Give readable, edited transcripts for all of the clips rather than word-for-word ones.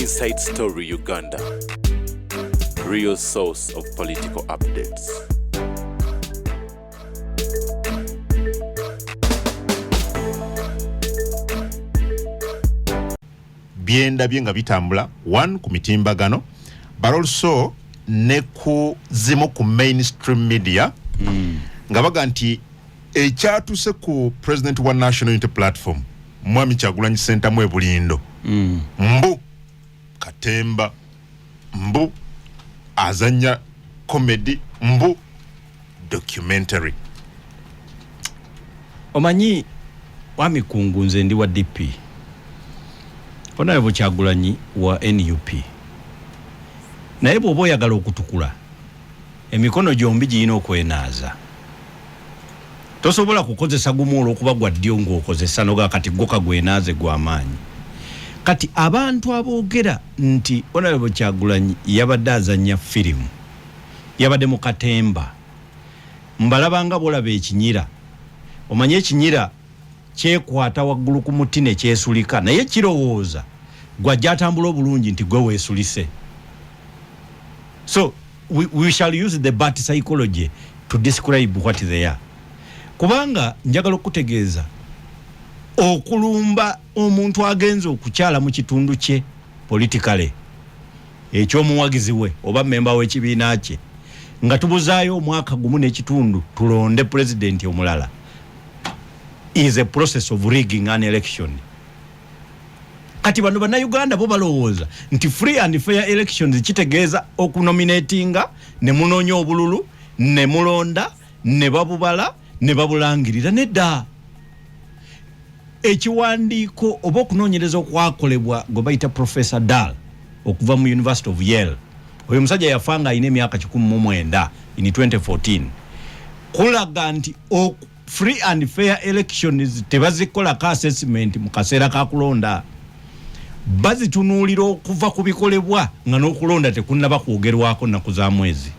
Inside Story Uganda, real source of political updates. Byenda byenga bitambula one ku mitimbagano but also ne ku zimu ku mainstream media nga baga nti ekyatuse ku president wa National Unity Platform Mwami Kyagulanyi Ssentamu e Bulindo mbu katemba mbu azanya comedy mbu documentary. Omanyi wami kungunze ndi wa DP Honorable Kyagulanyi wa NUP naye bw'oba oyagala okutukula emikono gyombi giyina okwenaaza. Tosobola kukozesa gumu olw'okuba gwa ddyo ng'okozesa noga kati gwo kagwenaaze gw'amaanyi. Kati abantu aboogera nti Honorable Kyagulanyi yabadde azannya firimu yabadde mu katemba mbalabanga bolaba ekinyira. Omanye ekinyira kyekwata waggulu ku muti ne kyesulika naye kirowooza gw'ajja atambula obulungi nti gwe weesulise. So we shall use the bat psychology to describe what they are. Kubanga njagala okutegeeza okulumba omuntu agenze okukyala mu kitundu kye politically ekyomuwagizi we oba memba w'ekibiina kye nga tubuzaayo omwaka gumu n'ekitundu tulonde president omulala is a process of rigging an election. Kati bano bannayuganda bo balowooza nti free and fair elections kitegeeza okunominatinga ne munoonya obululu ne mulonda ne babubala ne babulangirira nedda. Ekiwandiiko oba okunoonyereza okwakolebwa gwe bayita Professor Dahl okuva mu University of Yale, oyo musajja yafanga ayina emyaka 19 in 2014, kulaga nti free and fair elections tebazikolako assessment mu kaseera ka kulonda, bazitunuulira okuva ku bikolebwa nga n'okulonda tekunnaba kwogerwako nnaku za mwezi.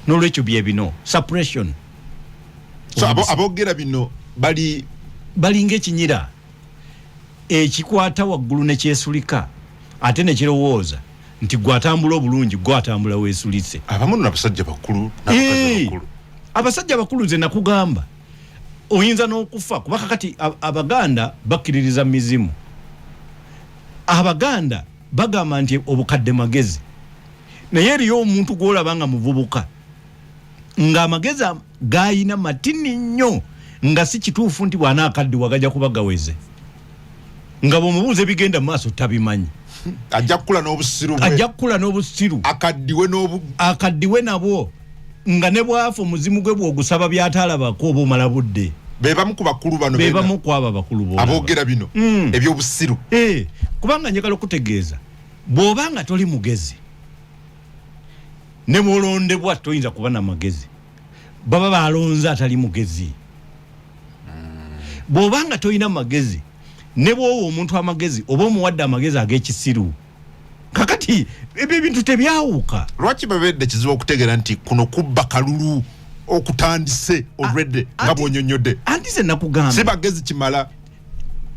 N'olwekyo bye bino suppression. So aboogera bino bali ng'ekinyira ekikwata waggulu ne kyesulika ate ne kirowooza nti gwatambula obulungi gwatambula weesulise. Abamu n'abasajja bakulu n'abakazi bakulu. Abasajja bakulu ze nakugamba oyinza n'okufa kuba kakati Abaganda bakkiririza mizimu. Abaganda bagamba nti obukadde magezi naye eriyo omuntu gw'olaba nga muvubuka nga amagezi gayina matini nnyo nga si kituufu nti bwana akaddi wagajja kuba gaweze nga bw'omubuuza bigenda mu maaso tabimanyi. Ajja kukula n'obusiru akaddiwe nabwo nga ne bwafa omuzimu gwe bw'ogusaba by'ataalabako oba omala budde. Bebamu ku bakulu bano bebamu ku abo abakulu bo aboogera bino ebyobusiru. Kubanga njagala okutegeeza bw'obanga toli mugezi ne bw'olondebwa toyinza kuba na magezi, baba balonze atali mugezi. Bw'obanga toyina magezi ne bw'owa omuntu amagezi oba omuwadde amagezi ag'ekisiru, kakati ebyo ebintu tebyawuka. Lwaki babedde kizibu okutegeera nti kuno kubba kalulu okutandise already nga bw'onyonnyodde? Anti ze nakugamba si bagezi kimala.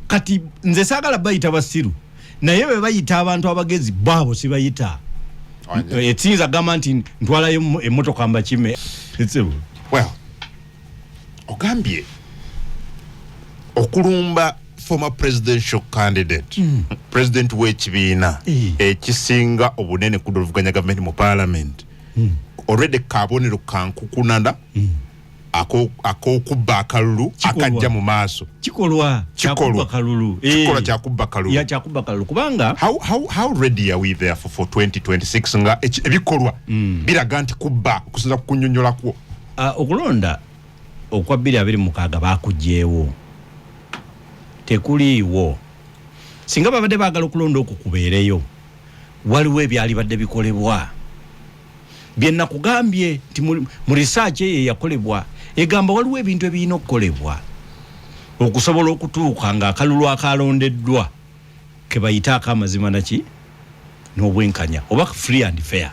Kati nze saagala bayita basiru naye bwe bayita abantu abagezi baabo si bayita. Ekiyinza agamba nti ntwalayo emmotoka mbakime. Well, ogambye okulumba former presidential candidate president w'ekibiina ekisinga obunene kudoluvuganya gavumenti mu parliament already kabonero kankukunanda akokubba akalulu akajja mu maaso kikolwa kyakubba kalulu kyakubba kalulu kubanga how ready are we there for 2026 nga ebikolwa biraga nti kubba okusinza kunyonyolakwo okulonda okwa 2026 bakugyeewo tekuliiwo. Singa babadde baagala okulonda okukubeereyo waliwo ebyali badde bikolebwa. Bye nakugambye nti mu research eyo yakolebwa egamba waliwo ebintu ebirina okukolebwa okusobola okutuuka nga akalulu akalondeddwa ke bayita akamazima naki n'obwenkanya oba free and fair.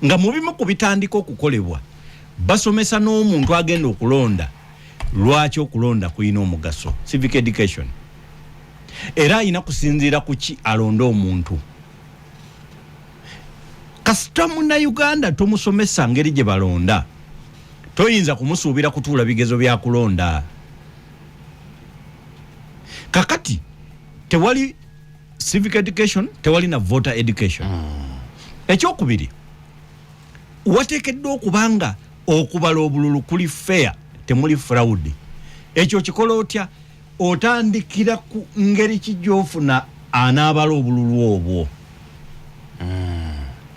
Nga mu bimu ku bitandika okukolebwa basomesa n'omuntu agenda okulonda lwaki okulonda kuyina omugaso, civic education. era alina kusinziira ku ki alonda omuntu. Kasita Munnayuganda tomusomesa ngeri gye balonda, toyinza kumusuubira kutuula bigezo bya kulonda. Kakati tewali civic education, tewali na voter education. Ekyokubiri, wateekeddwa okubanga okubala obululu kuli fair, temuli fraud. Ekyo kikola otya? Otandikira ku ngeri ki gy'ofuna anaabala obululu obwo.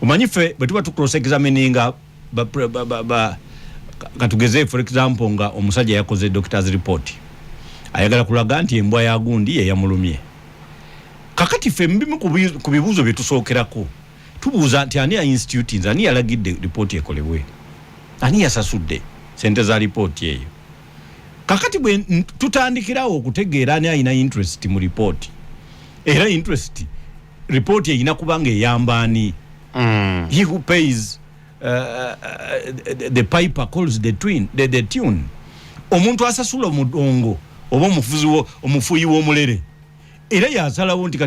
Kumanyi ffe bwe tuba tucross examininga katugeze for example nga omusajja yakoze doctor's report, ayagala kulaga nti embwa ya gundi ye yamulumye. Kakati ffe mbimu ku bibuuzo bye tusookerako tubuuza nti ani ya institute nze, ani yalagidde report ekolebwe, ani yasasudde sente za report eyo. Kakati bwe tutandikirawo okutegeera ani alina interest mu report, era interest report eyina kubanga eyamba ani. He who pays the piper calls the tune. Omuntu asasula omudongo oba omufuyi w'omulere era yasalawo nti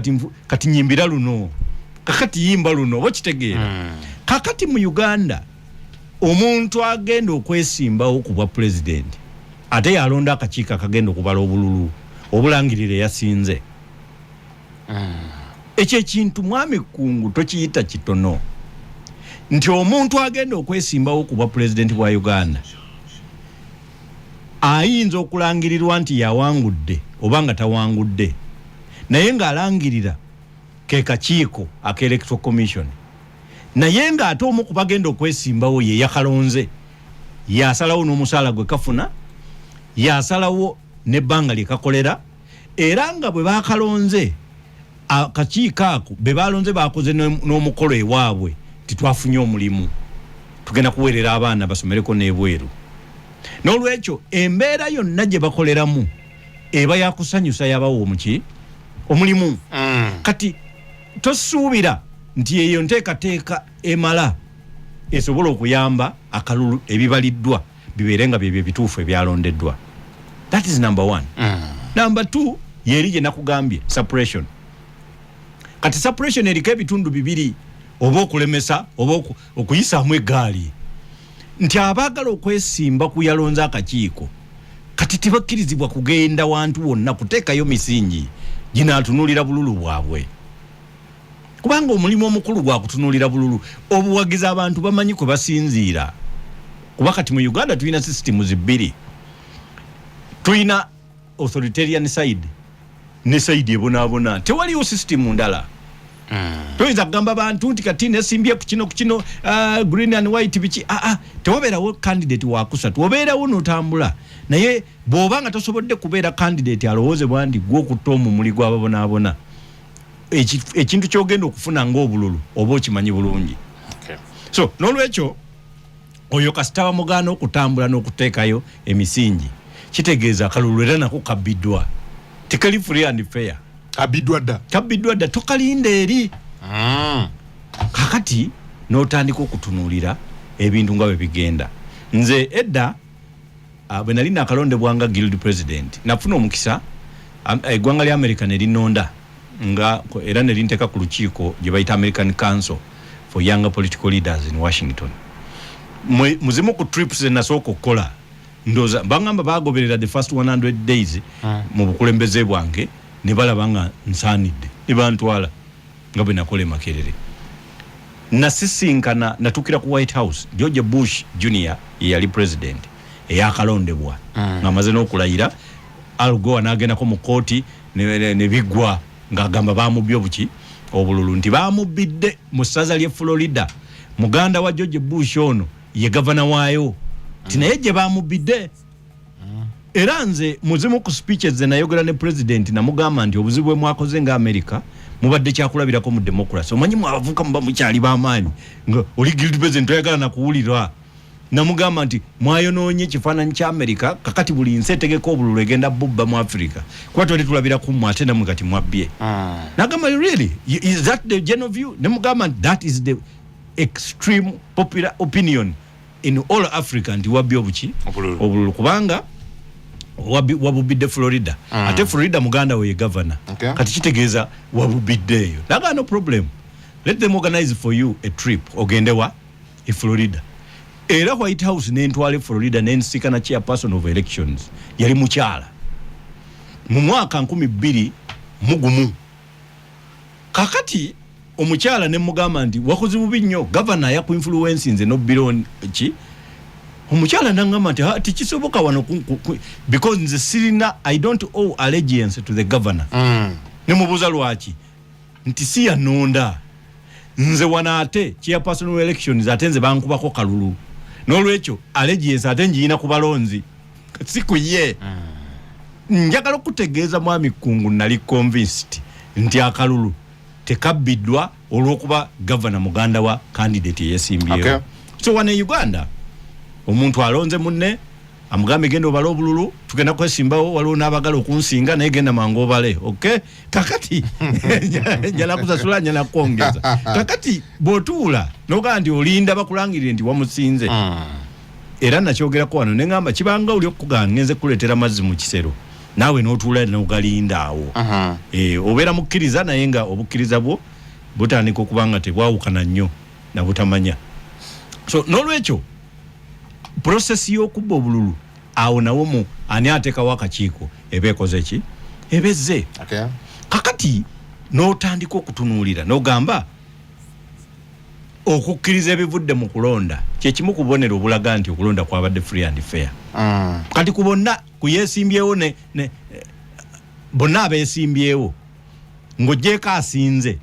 kati nyimbira luno, kakati yimba luno, oba kitegeera. Kakati mu Uganda omuntu agenda okwesimbawo ku bwa president ate yalonda akakiiko akagenda okubala obululu obulangirire yasinze. Ekyo ekintu mwami Kungu tokiyita kitono, nti omuntu agenda okwesimbawo ku bwa president bwa Uganda ayinza okulangirirwa nti yawangudde oba nga tawangudde, naye ng'alangirira ke kakiiko aka Electoral Commission, naye ng'ate omu ku bagenda okwesimbawo ye yakalonze, yasalawo n'omusaala gwe kafuna, yasalawo n'ebbanga lye kakolera, era nga bwe bakalonze akakiiko ako be balonze bakoze n'omukolo ewaabwe titwafunye omulimu, tugenda kuweerera abaana basomereko n'ebweru. N'olwekyo embeera yonna gye bakoleramu eba yakusanyusa yabawo omulimu. Kati tosuubira nti eyo nteekateeka emala esobola okuyamba akalulu ebibaliddwa bibeere nga byebyo ebituufu ebyalondeddwa. That is number one. Number two, yeri gye nakugambye suppression. Kati suppression eriko ebitundu bibiri, oba okulemesa oba okuyisaamu eggaali. Nti abaagala okwesimba ku yalonza akakiiko kati tibakkirizibwa kugenda wantu wonna kuteekayo misingi ginaatunulira bululu bwabwe, kubanga omulimu omukulu gwa kutunulira bululu obuwagizi abantu bamanyi kwe basinziira. Kuba kati mu Uganda tulina systems bbiri, tulina authoritarian side ne side ebonaabona, tewaliwo system ndala. Toyinza kugamba bantu nti kati nesimbye ku kino green and white biki. Tewabeerawo candidate wakusatu, obeerawo n'otambula, naye bw'oba nga tosobodde kubeera candidate alowoozebwa nti gw'okutta omumuli gw'ababonaabona, ekintu ky'ogenda okufuna ng'obululu oba okimanyi bulungi. So n'olwekyo oyo kasita bamugaana okutambula n'okuteekayo emisingi, kitegeeza akalulu era nako kabbiddwa, tekali free and fair. Kabbiddwa dda tokalinda eri. Kakati n'otandika okutunuulira ebintu nga bwe bigenda. Nze edda bwe nali nakalondebwanga guild president nafuna omukisa eggwanga lya America ne linonda nga era ne linteeka ku lukiiko gye bayita American Council for Younger Political Leaders in Washington. Muzimu ku trips nasooka okukola ndoza bangamba bagoberera the first 100 days mu bukulembeze bwange ne balaba nga nsaanidde ne bantwala nga bwe nakola Makerere. Nasisinkana natukira ku White House George Bush Jr. yali president eyakalondebwa nga maze n'okulayira. Al Gore n'agendako mu kooti ne biggwa ng'agamba baamubbi obululu nti baamubbidde mu ssaza ly'e Florida. Muganda wa George Bush ono ye gavana waayo ti naye gye baamubbidde. Era nze muzimu ku speeches ze nayogera ne president namugamba nti obuzibu bwe mwakoze nga America mubadde kyakulabirako mu democracy. Omanyi mu abavuka muba mukyali b'amaanyi nga oli guild president toyagala nakuwulirwa. Namugamba nti mwayonoonye ekifaananyi kya America, kakati buli nsi etegeka obululu egenda bubba mu Africa kuba twali tulabiraku mmwe ate nammwe kati mwabbye. Nagamba really is that the general view? Namugamba that is the extreme popular opinion in all Africa nti wabbye obululu kubanga wabubidde Florida ate Florida muganda we governor kati kitegeeza wabubiddeeyo naga no problem let them organize for you a trip ogende wa Florida era White House n'entwale Florida n'ensika na chairperson of elections yali mukyala mu mwaka 2001 kakati omukyala ne mugamba nti wakoze bubi nnyo governor ya ku influence nze no billion ki omukyala nangamba nti tikisoboka wano because nze sirina I don't owe allegiance to the governor ne mubuza lwaki nti si yanonda nze wanaate chairperson of elections atenze bankubako kalulu n'olwekyo allegiance ate njiyina ku balonzi siku ye njagala okutegeeza mwami Kkungu nali convinced nti akalulu tekabiddwa olwokuba governor muganda wa candidate yesimbiyewo so wane Uganda omuntu alonze munne amugambe genda obala obululu tugenda kwesimbawo waliwo n'abagala okunsinga naye genda mangu obale okay kakati njala kusasula njala kwongeza kakati bw'otuula n'ogamba nti olinda bakulangirire nti wamusinze era nakyogerako wano ne ngamba kibanga oli okugamba ngenze kuleetera mazzi mu kisero naawe n'otuula n'ogalinda awo obeera mukkiriza naye nga obukkiriza bwo butandika okubanga tebwawukana nnyo na butamanya so n'olwekyo process y'okubba obululu awo nawo mu ani ateekawo akakiiko ebeekoze ki ebezze kakati n'otandika okutunuulira n'ogamba okukkiriza ebivudde mu kulonda kyekimu ku bubonero obulaga nti okulonda kwabadde free and fair kati ku bonna kuyeesimbyewo bonna abeesimbyewo ng'oggyeko asinze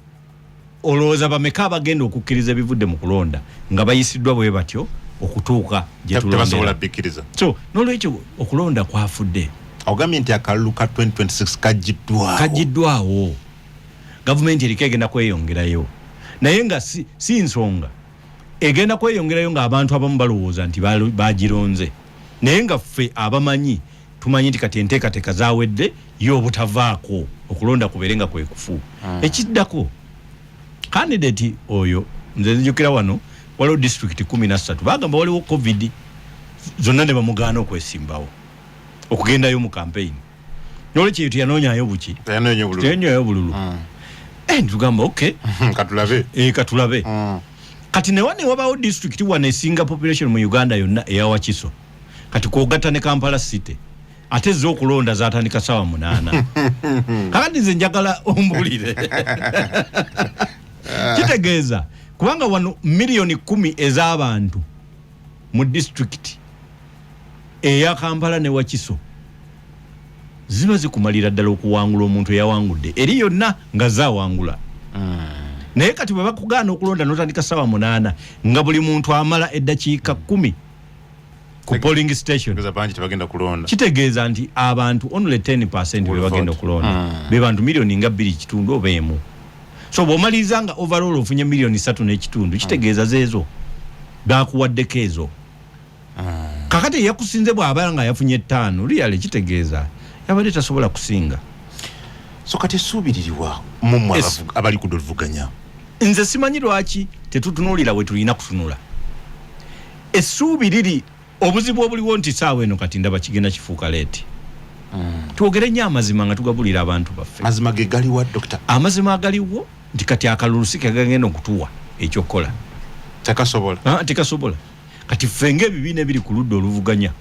olowooza bameka abagenda okukkiriza ebivudde mu kulonda nga bayisiddwa bwe batyo okutuuka gye tulondera so n'olwekyo okulonda kwafudde ogambye nti akalulu ka 2026 kajiddwawo gavumenti eriko egenda kweyongerayo naye nga si nsonga egenda kweyongerayo ng'abantu abamu balowooza nti bagironze naye nga ffe abamanyi tumanyi nti kati enteekateeka zaawedde y'obutavaako okulonda kubeere nga kwe kufu ekiddako candidate oyo nze nzijukira wano waliwo district 13 bagamba waliwo covid zonna ne bamugaana okwesimbawo okugendayo mu campaign n'olwekyo teyanoonyayo buki teyanoonyayo bululu ntugamba okay katulabe kati newane wabawo district wane esinga population mu Uganda yonna eya Wakiso kati kwogatta ne Kampala city ate zo okulonda zatandika sawa 8 kakati nze njagala ombulire kitegeeza kubanga wano milioni 10 ez'abantu mu district eya Kampala ne Wakiso ziba zikumalira ddala okuwangula omuntu eyawangudde eri yonna nga zaawangula naye kati bwe bakugaana okulonda n'otandika sawa 8 nga buli muntu amala eddakiika 10 ku polling station kitegeeza nti abantu only 10% be bagenda okulonda be bantu milioni nga 2.5 oba emu so bw'omaliriza nga overall ofunye milioni 3.5 kitegeeza zeezo bakuwaddeko ezo kakati yakusinze bw'aba nga yafunye 5 really kitegeeza yabadde tasobola kusinga so kati suubiririrwa mumwe abali ku dovuganya nze simanyi lwaki tetutunuulira bwe tulina kutunula essuubi liri obuzibu obuliwo nti saawa eno kati ndaba kigenda kifuuka leeti twogere nnyo amazima nga tugabulira abantu baffe mazima ge galiwa dokita amazima agaliwo nti kati akalulu si kagenda okutuwa ekyokukola tekasobola kati ffe ng'ebibiina ebiri ku ludda oluvuganya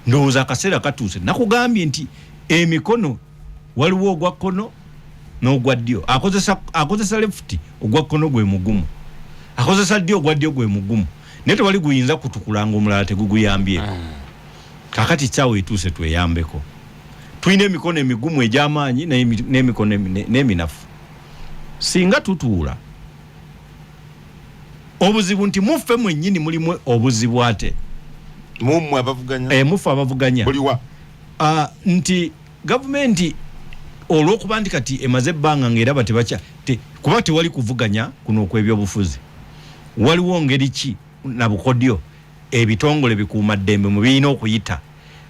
ndowooza akaseera katuuse nakugambye nti emikono waliwo ogwa kkono n'ogwa ddyo akozesa lefuti ogwa kkono gwe mugumu akozesa ddyo ogwa ddyo gwe mugumu naye tewali guyinza kutukulanga omulala teguguyambye kakati ssaawa etuuse tweyambeko tulina emikono emigumu egy'amaanyi n'emikono n'eminafu singa tutuula obuzibu nti muffe mwennyini mulimu obuzibu ate mumwe abavuganya muffe abavuganya buliwa nti gavumenti olw'okuba nti kati emaze ebbanga ng'eraba kuba tewali kuvuganya kuno okw'ebyobufuzi waliwo ngeri ki na bukodyo ebitongole bikuuma ddembe mu birina okuyita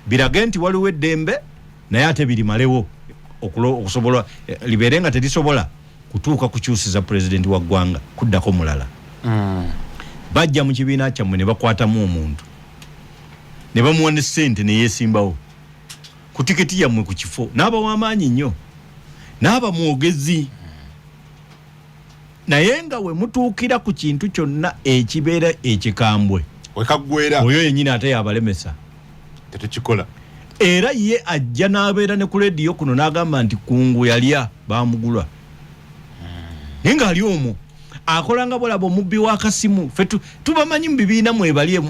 birage nti waliwo eddembe naye ate birimalewo okusobola libeere nga terisobola kutuuka kukyusiza pulezidenti wa ggwanga kuddako mulala bajja mu kibiina kyammwe ne bakwatamu omuntu ne bamuwa ne ssente ne yeesimbawo ku tiketi yammwe ku kifo n'aba w'amaanyi nnyo n'aba mwogezi naye nga we mutuukira ku kintu kyonna ekibeera ekikambwe wekagwera oyo yennyini ate yabalemesa tetukikola era ye ajja n'abeera ne ku lediyo kuno n'agamba nti kungu yalya baamugula naye ng'ali omwo akola nga bwolaba omubbi w'akasimu ffe tubamanyi mu bibiina mwebalye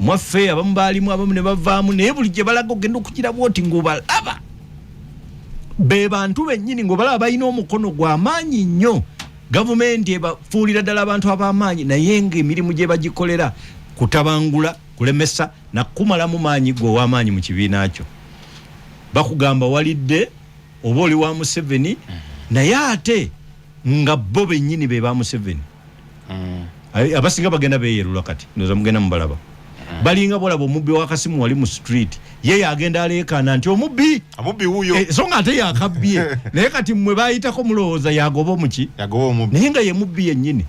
mwaffe abamu baalimu abamu ne bavaamu naye buli gye balaga ogenda okukirabwa oti ng'obalaba be bantu bennyini ng'obalaba balina omukono gw'amaanyi nnyo gavumenti ebafuulira ddala abantu ab'amaanyi naye ng'emirimu gye bagikolera kutabangula kulemesa nakumalamu maanyi gwe ow'amaanyi mu kibiina kyo bakugamba walidde oba oli wa Museveni naye ate nga bo bennyini be ba Museveni abasinga bagenda beeyerula kati ndoza mugenda mubalaba balinga bolaba omubbi w'akasimu wali mu street ye agenda aleekaana nti omubbi wuuyo so nga ate yakabbye naye kati mmwe baayitako mulowooza yagoba omuki naye nga ye mubbi yennyini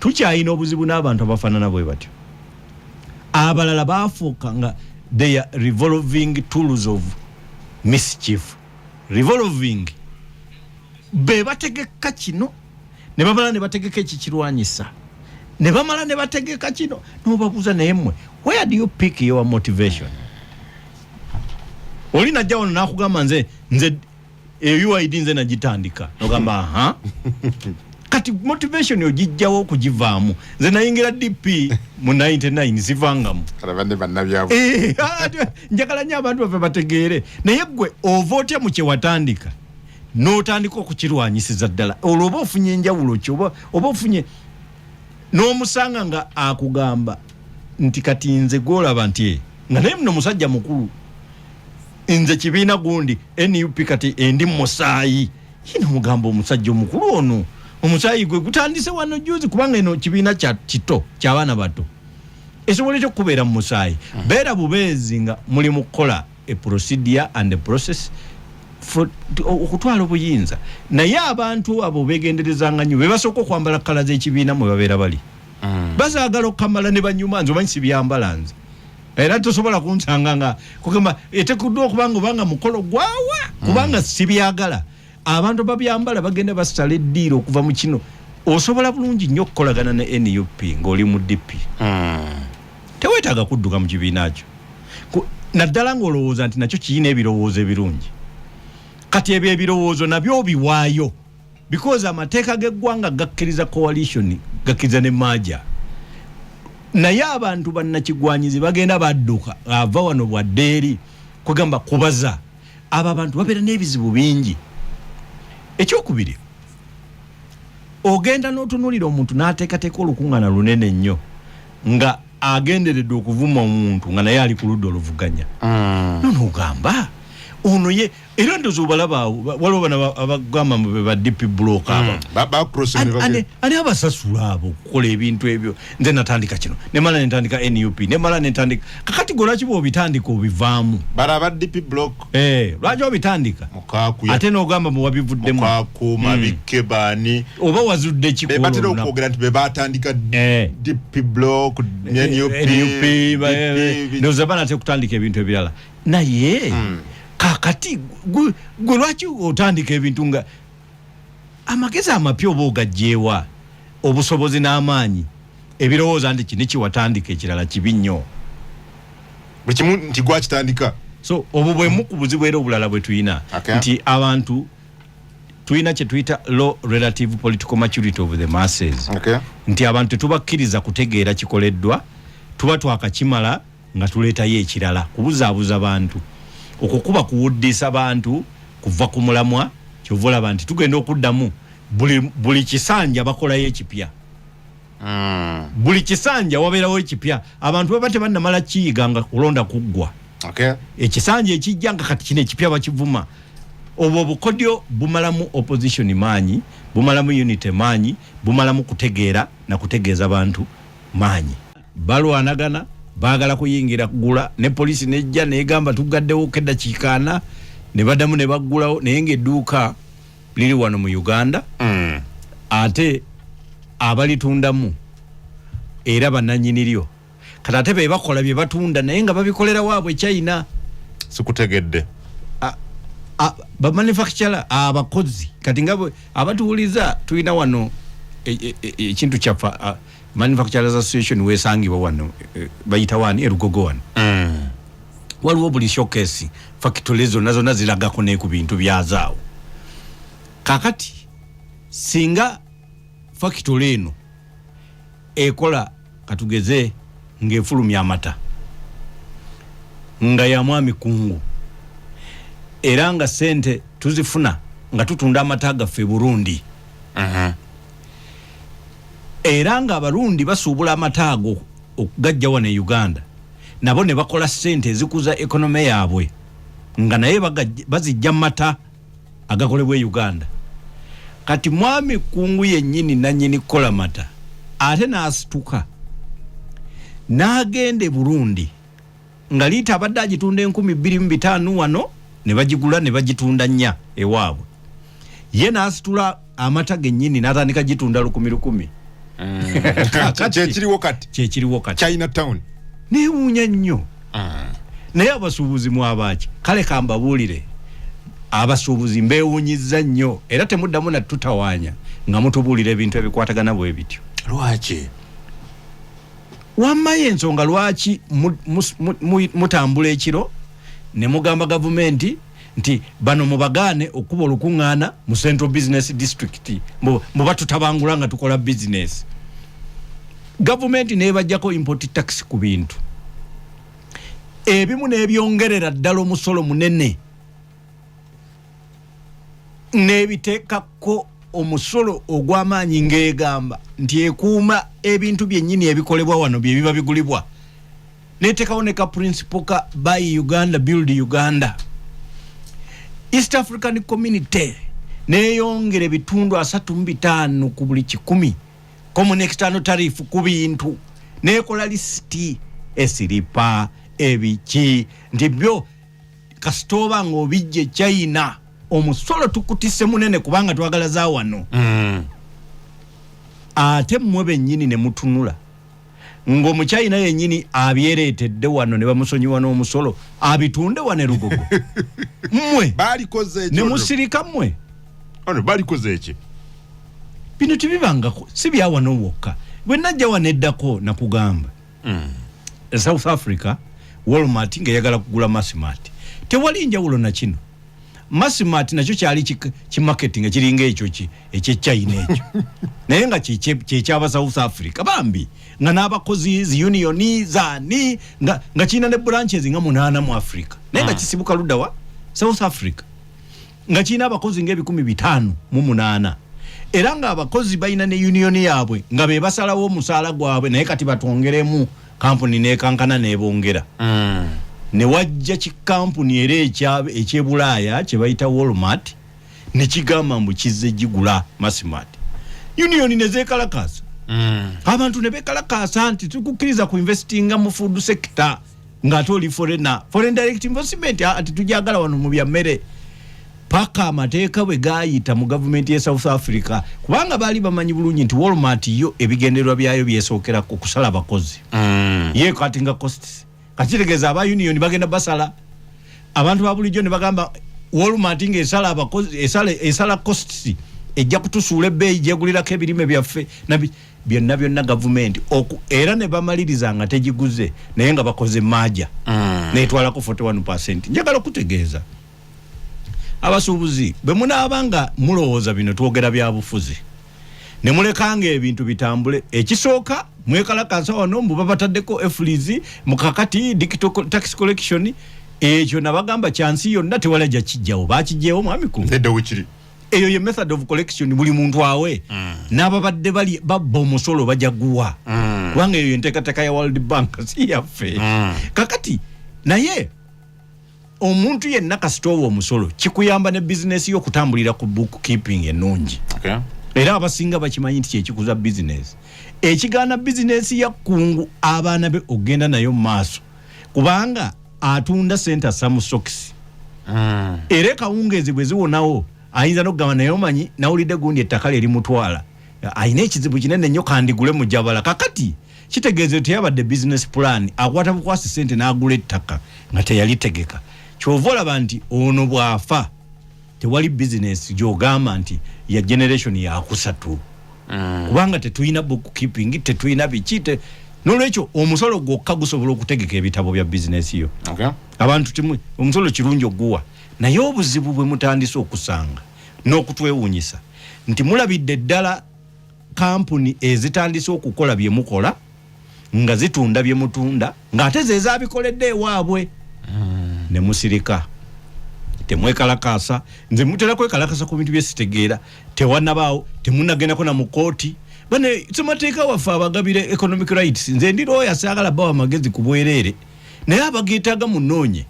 tukyayina obuzibu n'abantu abafaanana bwe batyo abalala baafuuka nga they are revolving tools of mischief revolving be bategeka kino ne bamala ne bategeka ekikirwanyisa ne bamala ne bategeka kino n'obabuuza naye mmwe where do you pick your motivation oli najja wano n'akugamba nze UID nze nagitandika n'ogamba aha kati motivation ogijjawo okugivaamu nze nayingira DP mu 99 sivangamu njagala nnyo abantu baffe bategeere naye gwe ova otya mu kye watandika n'otandika okukirwanyisiza ddala olwo oba ofunye enjawulo ki oba ofunye n'omusanga nga akugamba nti kati nze gwolaba nti nga naye muno musajja mukulu nze kibiina gundi NUP kati endi musaayi yina omugamba omusajja omukulu ono omusaayi gwe gutandise wano juzi kubanga eno kibiina kya kito ky'abaana bato esobola ekyo okubeera mu musaayi beera bubeezi nga muli mu kukola a procedure and a process okutwala obuyinza naye abantu abo begenderezanga nnyo bebasooka okwambala kkala z'ekibiina mwe babeera bali bazaagala okukamala ne banyuma nze omanyi sibyambala nze era tosobola kunsanga nga kugamba etekuddwa okubanga obanga mukolo gwawa kubanga sibyagala abantu babyambala bagenda basala eddiiro okuva mu kino osobola bulungi nnyo okukolagana ne NUP ng'oli mu DP teweetaaga kudduka mu kibiina kyo naddala ng'olowooza nti nakyo kiyina ebirowoozo ebirungi kati ebyo ebirowoozo nabyo obiwaayo because amateeka g'eggwanga gakkiriza coalition gakkiriza ne maaja naye abantu bannakigwanyizi bagenda badduka ava wano bwadde eri kwegamba kubaza abo abantu babeera n'ebizibu bingi ekyokubiri ogenda n'otunuulira omuntu n'ateekateeka olukuŋŋaana lunene nnyo nga agenderedde okuvuma omuntu nga naye ali ku ludda oluvuganya nonoogamba ono ye era ndozo balaba waliwo bana abagamba mu ba DP block ani abasasula abo okukola ebintu ebyo nze natandika kino ne mala netandika NUP ne mala netandika kakati golaki bo bitandika obivaamu bara ba DP block lwajo obitandika ate n'ogamba mu wabivuddemu kuma bikke bani oba wazudde kikolo batera okwogera nti be batandika DP block NUP ndoza bana te kutandika ebintu ebirala naye kakati gwe lwaki otandika ebintu nga amagezi amapya oba ogajjeewa obusobozi n'amaanyi ebirowooza nti kini kiwatandika ekirala kibi nnyo buli kimu nti gwakitandika so obwo bwemu ku buzibu era obulala bwe tuyina nti abantu tuyina kye tuyita low relative political maturity of the masses nti abantu tetubakkiriza kutegeera kikoleddwa tuba twakakimala nga tuleetayo ekirala kubuzaabuza bantu okukuba kuwuddisa bantu kuva ku mulamwa kyova olaba nti tugenda okuddamu buli kisanja bakolayo ekipya buli kisanja wabeerawo ekipya abantu baba tebannamala kiyiga nga kulonda kuggwa ekisanja ekijja nga kati kino ekipya bakivuma obwo obukodyo bumalamu opposition maanyi bumalamu unity maanyi bumalamu kutegeera na kutegeeza bantu maanyi balwanagana baagala kuyingira kugula ne polisi nejja negamba tugaddewo kedda kikaana ne badamu ne baggulawo naye ng'edduuka liri wano mu Uganda ate abalitundamu era bannannyiniryo kati ate be bakola bye batunda naye nga babikolera waabwe China sikutegedde ba manufacturer abakozi kati ngabo abatuuliza tulina wano ekintu kyafa Manufacturers Association wesangibwa wano bayita wani erugogo wano waliwo buli showcase factory nazo naziragako ne ku bintu byazaawo kakati singa factory eno ekola katugeze ngefulumya amata nga ya mwami kungu era nga sente tuzifuna nga tutunda amata gaffe Burundi era nga abarundi basuubula amata ago okugajja wane Uganda nabo ne bakola sente ezikuza economy yaabwe nga naye bazijja mata agakolebwa Uganda kati mwami kungu yennyini nannyini kola mata ate n'asituka n'agende Burundi nga liita abadde agitunda 2,500 wano ne bagigula ne bagitunda 4 ewaabwe ye n'asitula amata gennyini n'atandika gitunda 10,000 kyekiriwo kati Chinatown newuunya nnyo naye abasuubuzi mwabaki kale kambabuulire abasuubuzi mbeewuunyizza nnyo era temuddamu natutawaanya nga mutubuulira ebintu ebikwatagana bwe bityo lwaki wammayo ensonga lwaki mutambula ekiro ne mugamba gavumenti nti bano mubagaane okuba olukuŋŋaana mu Central Business District mubatutabangula nga tukola business gavumenti nebajjako import tax ku bintu ebimu n'ebyongerera ddala omusolo munene n'ebiteekako omusolo ogw'amaanyi ng'egamba nti ekuuma ebintu byennyini ebikolebwa wano bye biba bigulibwa n'eteekawo ne ka principle ka buy Uganda build Uganda East African Community neeyongera ebitundu 35 ku buli 100 common external tariff ku bintu neekola lisiti esiripa ebiki nti byo kasitoba ng'obijje China omusolo tukutise munene kubanga twagala za wano ate mmwe bennyini ne mutunula ng'omu China yennyini abyereetedde wano ne bamusonyiwa n'omusolo abitunde wane Rugogo mmwe balikoze ekyo ne musirika mmwe ono balikoze ekyo bino tibibangako si bya wano wokka bwe najja waneddako nakugamba South Africa Walmart ngeyagala kugula Massmart tewali njawulo na kino Massmart nakyo kyali kimarketing ekiringa ekyo eky'China ekyo naye nga kyekyaba South Africa bambi nga n'abakozi unioni zani nga China ne branches nga 8 mu Africa naye nga kisibuka ludda wa South Africa nga China abakozi nga508 era nga abakozi balina ne union yaabwe nga be basalawo omusaala gwabwe naye kati batwongeremu kampuni n'ekankana n'ebongera ne wajja kikampuni era ekyebulaaya kye bayita Walmart ne kigamba mbu kizze gigula Massmart union ne zeekalakaasa abantu ne beekalakaasa nti tukukkiriza ku investinga mu food sector ng'ate oli foreign direct investment ati tujagala wano mu bya mmere paka amateeka bwe gaayita mu gavumenti ya South Africa kubanga baali bamanyi bulungi nti Walmart yo ebigendererwa byayo byesookera ku kusala abakozi ye kati nga costs kachitegeeza aba union bagenda basala abantu ba bulijjo ne bagamba Walmart ng'esala abakozi esala costs ejja kutusuula ebbeeyi gyegulirako ebirime byaffe byonna gavumenti era ne bamaliriza nga tegiguze naye nga bakoze maaja netwalako 41%. Njagala okutegeeza abasuubuzi bwe munaabanga mulowooza bino twogera bya bufuzi ne mulekanga ebintu bitambule ekisooka mwekalakaasa wano mbu babataddeko eflizi mukakati digital tax collection ekyo nabagamba kyansi yonna tewalajja kijjawo bakijjeewo mwami kungu edda wekiri eyo ye method of collection buli muntu awe n'ababadde bali babba omusolo bajaguwa kubanga eyo enteekateeka ya World Bank si yaffe kakati naye omuntu yenna kasitoowa omusolo kikuyamba ne bizinesi y'okutambulira ku bookkeeping ennungi era abasinga bakimanyi nti kyekikuza bizinesi ekigaana bizinesi ya kungu abaana be ogenda nayo mu maaso kubanga atunda senta samusokisi era kawungeezi bwe ziwonawo ayinza n'okugamba naye omanyi nawulidde gundi ettaka lye limutwala ayina ekizibu kinene nnyo kandigule mu jabala kakati kitegeeza nti yabadde business plan akwata bukwasi sente n'agula ettaka nga teyalitegeka kyova olaba nti ono bw'afa tewali business gyogamba nti ya generation ya kusatu kubanga tetuyina bookkeeping tetuyina bikite nolwekyo omusolo gwokka gusobola okutegeka ebitabo bya business yo abantu omusolo kirungi oguwa naye obuzibu bwe mutandise okusanga n'okutwewuunyisa nti mulabidde ddala kampuni ezitandise okukola bye mukola nga zitunda bye mutunda ng'ate ze zaabikoledde ewaabwe ne musirika temwekalakasa nze mutera kwekalakasa ku bintu byesitegeera tewanabaawo temunagendako na mu kooti bane tsimateeka waffe abagabire economic rights nze ndi lawyer saagala bawa amagezi ku bwereere naye abageetaaga munoonye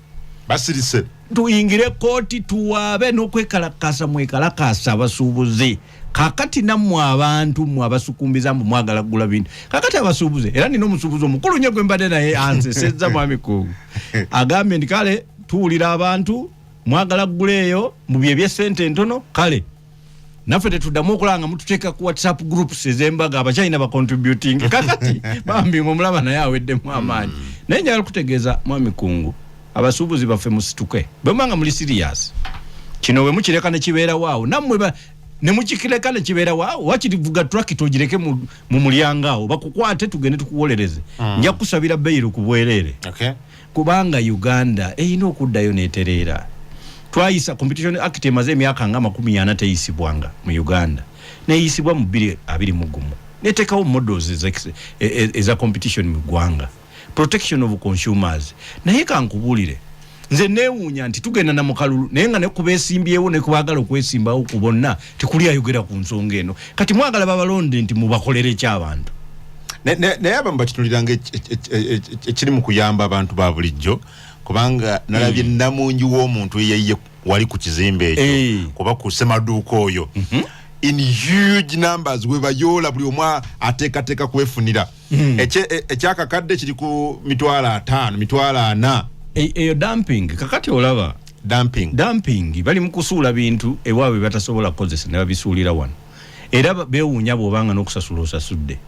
basirise tuyingire kooti tuwaabe n'okwekalakasa mwekalakasa abasuubuzi kakati nammwe abantu mwe abasukumbiza mbu mwagala kugula bintu kakati abasuubuze era nina omusuubuzi omukulu nnyo gwe mbadde naye ansesezza mwami Kungu agambye nti kale tuwulira abantu mwagala kugula eyo mu bye by'essente entono kale naffe tetuddamu okulanga mututeeka ku WhatsApp groups ez'embaga abakyalina bacontributing kakati bambi ng'omulaba naye aweddemu amaanyi naye njagala kutegeeza mwami Kungu abasuubuzi baffe musituke bwe mubanga muli serious kino bwe mukireka ne kibeera waawo nammwe ne mukikireka ne kibeera waawo wakirivuga tractor ogireke mu mulyango awo bakukwate tugende tukuwolereze nja kusabira beyiro ku bwereere kubanga Uganda eyina okuddayo n'etereera twayisa competition act emaze emyaka nga 40 teyisibwanga mu Uganda neyisibwa mu 2021 netekawo models eza competition mu gwanga protection of consumers naye kankubulire nze neewuunya nti tugenda na mukalulu naye nga ne kubeesimbyewo ne kubagala okwesimbawo ku bonna tekuli ayogera ku nsonga eno kati mwagala babalonde nti mubakolere ky'abantu naye abamu bakituliranga ekiri mu kuyamba abantu ba bulijjo kubanga nalabye namungi w'omuntu eyayiye wali ku kizimbe ekyo kuba ku semaduuka oyo in huge numbers we bayola buli omwa ateekateeka kwefunira ekyakakadde kiri ku mitwalo 5 mitwalo 4 eyo dumping kakati olaba dumping bali mu kusuula bintu ewaabwe batasobola kukozesa ne babisuulira wano era beewuunya bw'obanga n'okusasula osasudde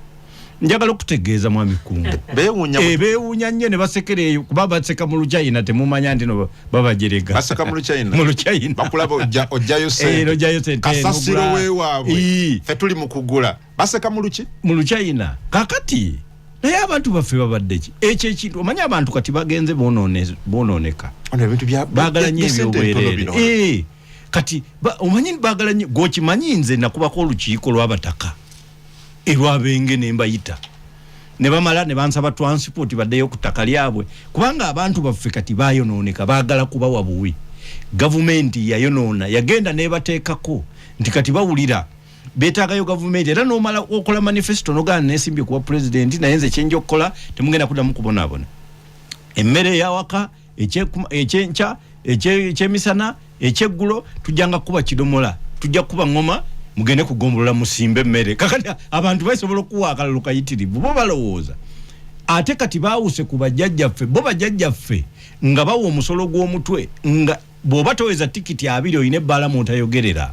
njagala okutegeeza mwami Kungu beewuunya nnyo ne basekera eyo kuba baseka mu Luchina temumanya nti no babajerega baseka mu Luchina bakulaba ojjayo sente kasasiro weewaabwe ffe tuli mu kugula baseka mu Luchina kakati naye abantu baffe babadde ki ekyo ekintu omanya abantu kati bagenze bonooneka ebintu baagala nnyo ebyobwereere kati omanyi baagala nnyo gwokimanyi nze nakubako olukiiko lw'abataka erwabenge nembayita ne bamala ne bansaba transport baddeyo ku ttaka lyabwe kubanga abantu baffe kati bayonooneka baagala kubawa buwi gavumenti yayonoona yagenda nebateekako nti kati bawulira beetaagayo gavumenti era n'omala okola manifesto n'ogaana neesimbye kuba pulezidenti naye nze kyenja okukola temugenda kuddamu kubonaabona emmere eyawaka ekyenkya ekyemisana ekyeggulo tujjanga kuba kidomola tujja kuba ngoma mugende kugombolola musimbe emmere kakati abantu basobola okuwa akalalo kayitirivu bo balowooza ate kati baawuse ku bajjajjaffe bo bajjajjaffe nga bawa omusolo gw'omutwe nga bw'oba toweza tikiti 2 oyina ebbaala mw'otayogerera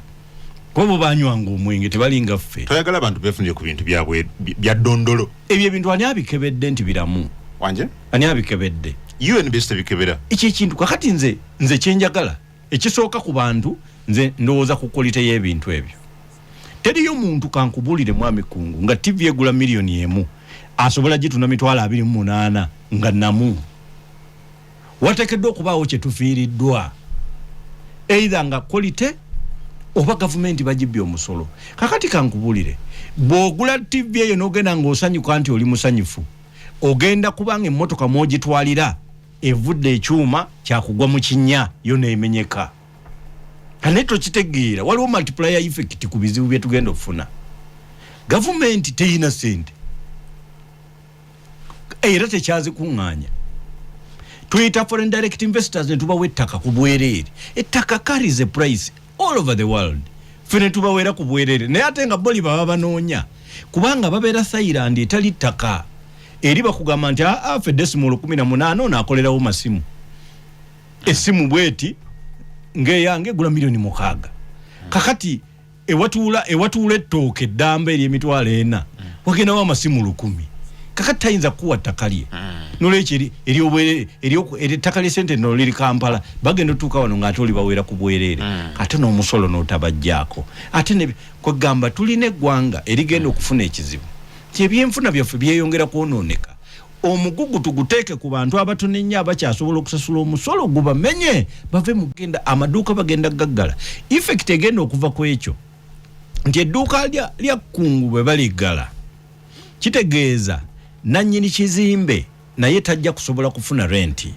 kuba banywanga omwenge tebalinga ffe toyagala abantu beefunire ku bintu byabwe bya ddondolo ebyo ebintu ani abikebedde nti biramu wanje ani abikebedde UNBS tebikebera ekyo ekintu kakati nze kyenjagala ekisooka ku bantu nze ndowooza ku quality y'ebintu ebyo teriyo muntu kankubulire mwami Kungu nga TV egula miliyoni emu asobola gituna mitwalo 28 nga namu wateekeddwa okubaawo kye tufiiriddwa either nga quality oba gavumenti bagibye omusolo kakati kankubulire bw'ogula TV eyo n'ogenda ng'osanyuka nti oli musanyufu ogenda kubanga emmotoka mw'ogitwalira evudde ekyuma kyakugwa mu kinnya yo neemenyeka kaneto kitegeera waliwo multiplier effect ku bizibu bye tugenda okufuna gavumenti teyina sente era tekyazi kuŋŋaanya tuyita foreign direct investors ne tubawa ettaka ku bwereere ettaka carries a price all over the world ffe ne tubaweera ku bwereere naye ate nga boli baba banoonya kubanga babeera Thailand etali ttaka eri bakugamba nti ffe decimal 18 onaakolerawo masimu essimu bweti ngeyange gula miliyoni 6 kakati ewatuula ettooke eddamba ery'emitwalo 4 wagendawo amasimu 10 kakati tayinza kuwa ttaka lye nolwekyo eri ettaka lye Sentinel liri Kampala bagenda otuuka wano ng'ate oli bawera ku bwereere ate n'omusolo n'otabajjaako ate kwegamba tulina eggwanga erigenda okufuna ekizibu kyebyenfuna byaffe byeyongera kwonooneka omugugu tuguteeke ku bantu abatono ennyo abakyasobola okusasula omusolo gubamenye bave mu genda amaduuka bagenda gaggala effect egenda okuva ku ekyo nti edduuka lya kkungu bwe baliggala kitegeeza nannyini kizimbe naye tajja kusobola kufuna renti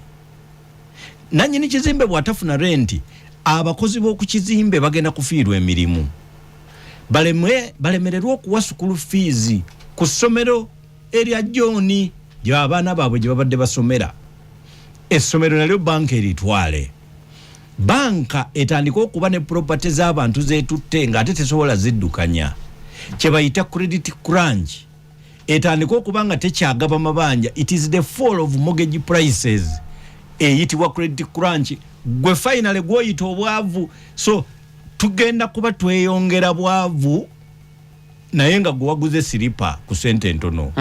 nannyini kizimbe bw'atafuna renti abakozi b'oku kizimbe bagenda kufiirwa emirimu balemererwa okuwa sukulu fees ku ssomero erya John gye abaana baabwe gye babadde basomera essomero nalyo banka eritwale banka etandika okuba ne property z'abantu zeetutte ng'ate tesobola ziddukanya kye bayita credit crunch etandika okuba nga tekyagaba mabanja. It is the fall of mortgage prices eyitibwa credit crunch gwe finally gwoyita obwavu so tugenda kuba tweyongera bwavu naye nga gwaguze silipa ku sente entono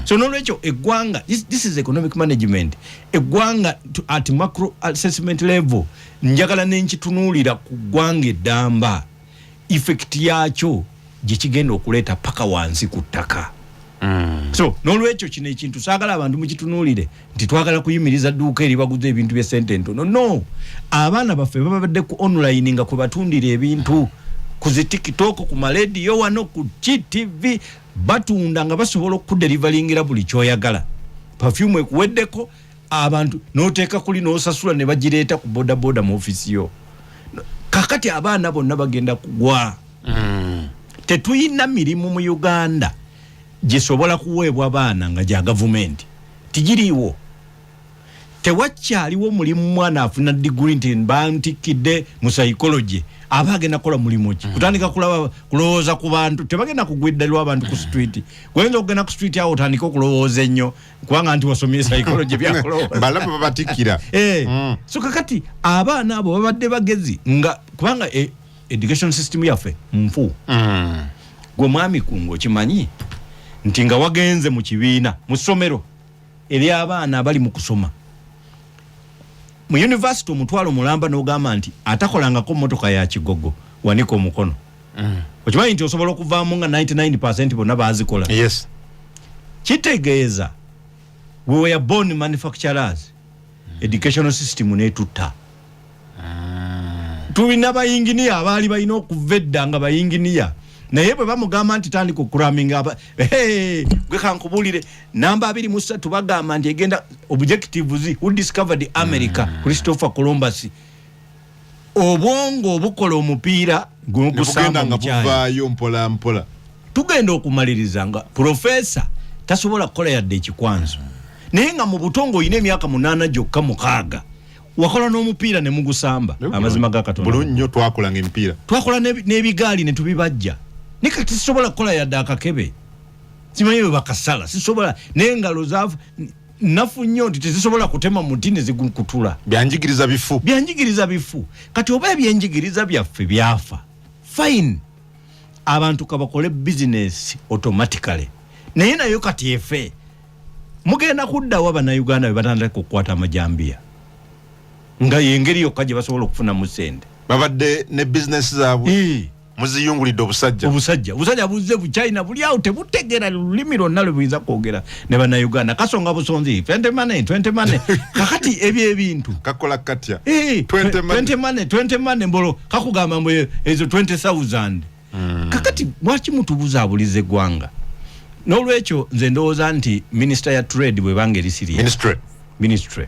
so nolwekyo eggwanga this is economic management eggwanga at macro assessment level njagala nenkitunuulira ku ggwanga eddamba effect yakyo gye kigenda okuleeta paka wansi ku ttaka so nolwekyo kino ekintu saagala abantu mukitunuulire nti twagala kuyimiriza dduuka eri baguze ebintu bya sente entono no abaana baffe babadde ku online nga kwe batundira ebintu ku zi TikTok ku malediyo wano ku GTV batunda nga basobola okudelivalingira buli kyoyagala perfume ekuweddeko abantu n'oteeka kuli n'osasula ne bagireeta ku bodaboda mu ofisi yo kakati abaana bonna bagenda kugwa tetuyina mirimu mu Uganda gisobola kuweebwa abaana nga gya gavumenti tigiriiwo tewakyaliwo mulimu mwana afuna degree nti bantikidde mu psychology aba agenda kola mulimu ki kutandika kulowooza ku bantu tebagenda kugwiddalwa abantu ku street gwenza okugenda ku street awo otandika okulowooza ennyo kubanga nti wasomye psychology byakulowooza balaba babatikira so kakati abaana abo babadde bagezi nga kubanga education system yaffe nfu gwe mwami kungo okimanyi nti nga wagenze mu kibiina mu ssomero eri abaana abali mu kusoma mu university omutwalo mulamba n'ogamba nti atakolangako mmotoka ya kigogo wanika omukono okimanyi nti osobola okuvaamu nga 99% bonna baazikola yes kitegeeza we were born manufacturers educational system netutta tulina bayinginiya abaali balina okuva edda nga bayinginiya naye bwe bamugamba nti tandika okuraminga gwe kankubulire namba 23 bagamba nti egenda objectives who discovered America Christopher Columbus obwongo obukola omupiira gugenda nga buvaayo mpola mpola tugenda okumaliriza nga professor tasobola kukola yadde ekikwanzo naye nga mu butongo oyina emyaka 8 gyokka mukaaga wakola n'omupiira ne mugusamba amazima ga Katonda bulungi nnyo twakolanga emipiira twakola n'ebigaali ne tubibajja nika tisobola kukola yadde akakebe simanyi bwe bakasala sisobola n'engalo zaafu nafu nnyo nti tezisobola kutema muti ne zigukutula byanjigiriza bifu kati oba ebyenjigiriza byaffe byafa fine abantu kabakole business automatically naye nayo kati efe mugenda kuddawo Abannayuganda be batandika okukwata amajambiya nga yengeri yokka gye basobola okufuna mu sente babadde ne business zaabwe muziyungulidde obusajja buzze bu China buli awo tebutegera lulimi lwonna lwe buyinza kwogera ne Bannayuganda kasonga busonzi 20 money kakati ebyo ebintu kakola katya 20 money mbolo kakugamba mwe ezo 20,000 kakati mwaki mutubuzaabuliza eggwanga n'olwekyo nze ndowooza nti minister ya trade bwe bange erisiriya ministry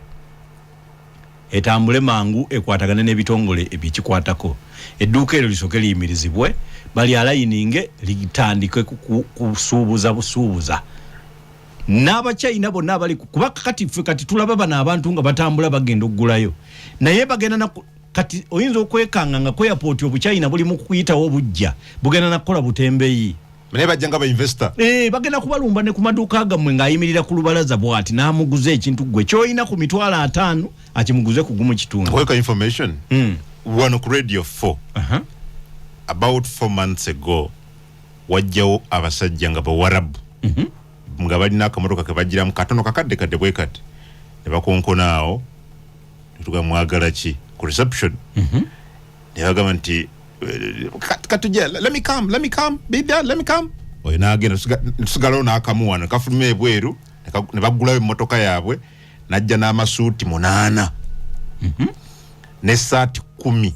etambule mangu ekwatagane n'ebitongole ebikikwatako edduuka eryo lisooke liyimirizibwe bali alayininge litandike kusuubuza n'Abachina bonna abali kuba kati ffe kati tulaba bano abantu nga batambula bagenda oggulayo naye bagenda kati oyinza okwekanga nga ku airport Obuchina buli mu kuyitawo obujja bugenda nakukola butembeeyi naye bajja nga ba-investor bagenda kubalumba ne ku maduuka gammwe ng'ayimirira ku lubalaza bw'ati n'amuguza ekintu gwe ky'olina ku mitwalo 5 akimuguze ku gumu kitundu kweka information wano ku radio 4 about 4 months ago wajjawo abasajja nga bawarabu nga balina akamotoka ke bagiramu katono kakadde bwe kati ne bakonkona awo tuga mwagala ki ku reception ne bagamba nti katujja let me come baby let me come oyo n'agenda tusigalawo n'akamuwana kafuluma ebweru ne bagulayo emmotoka yaabwe najja n'amasuuti 8 ne saati 10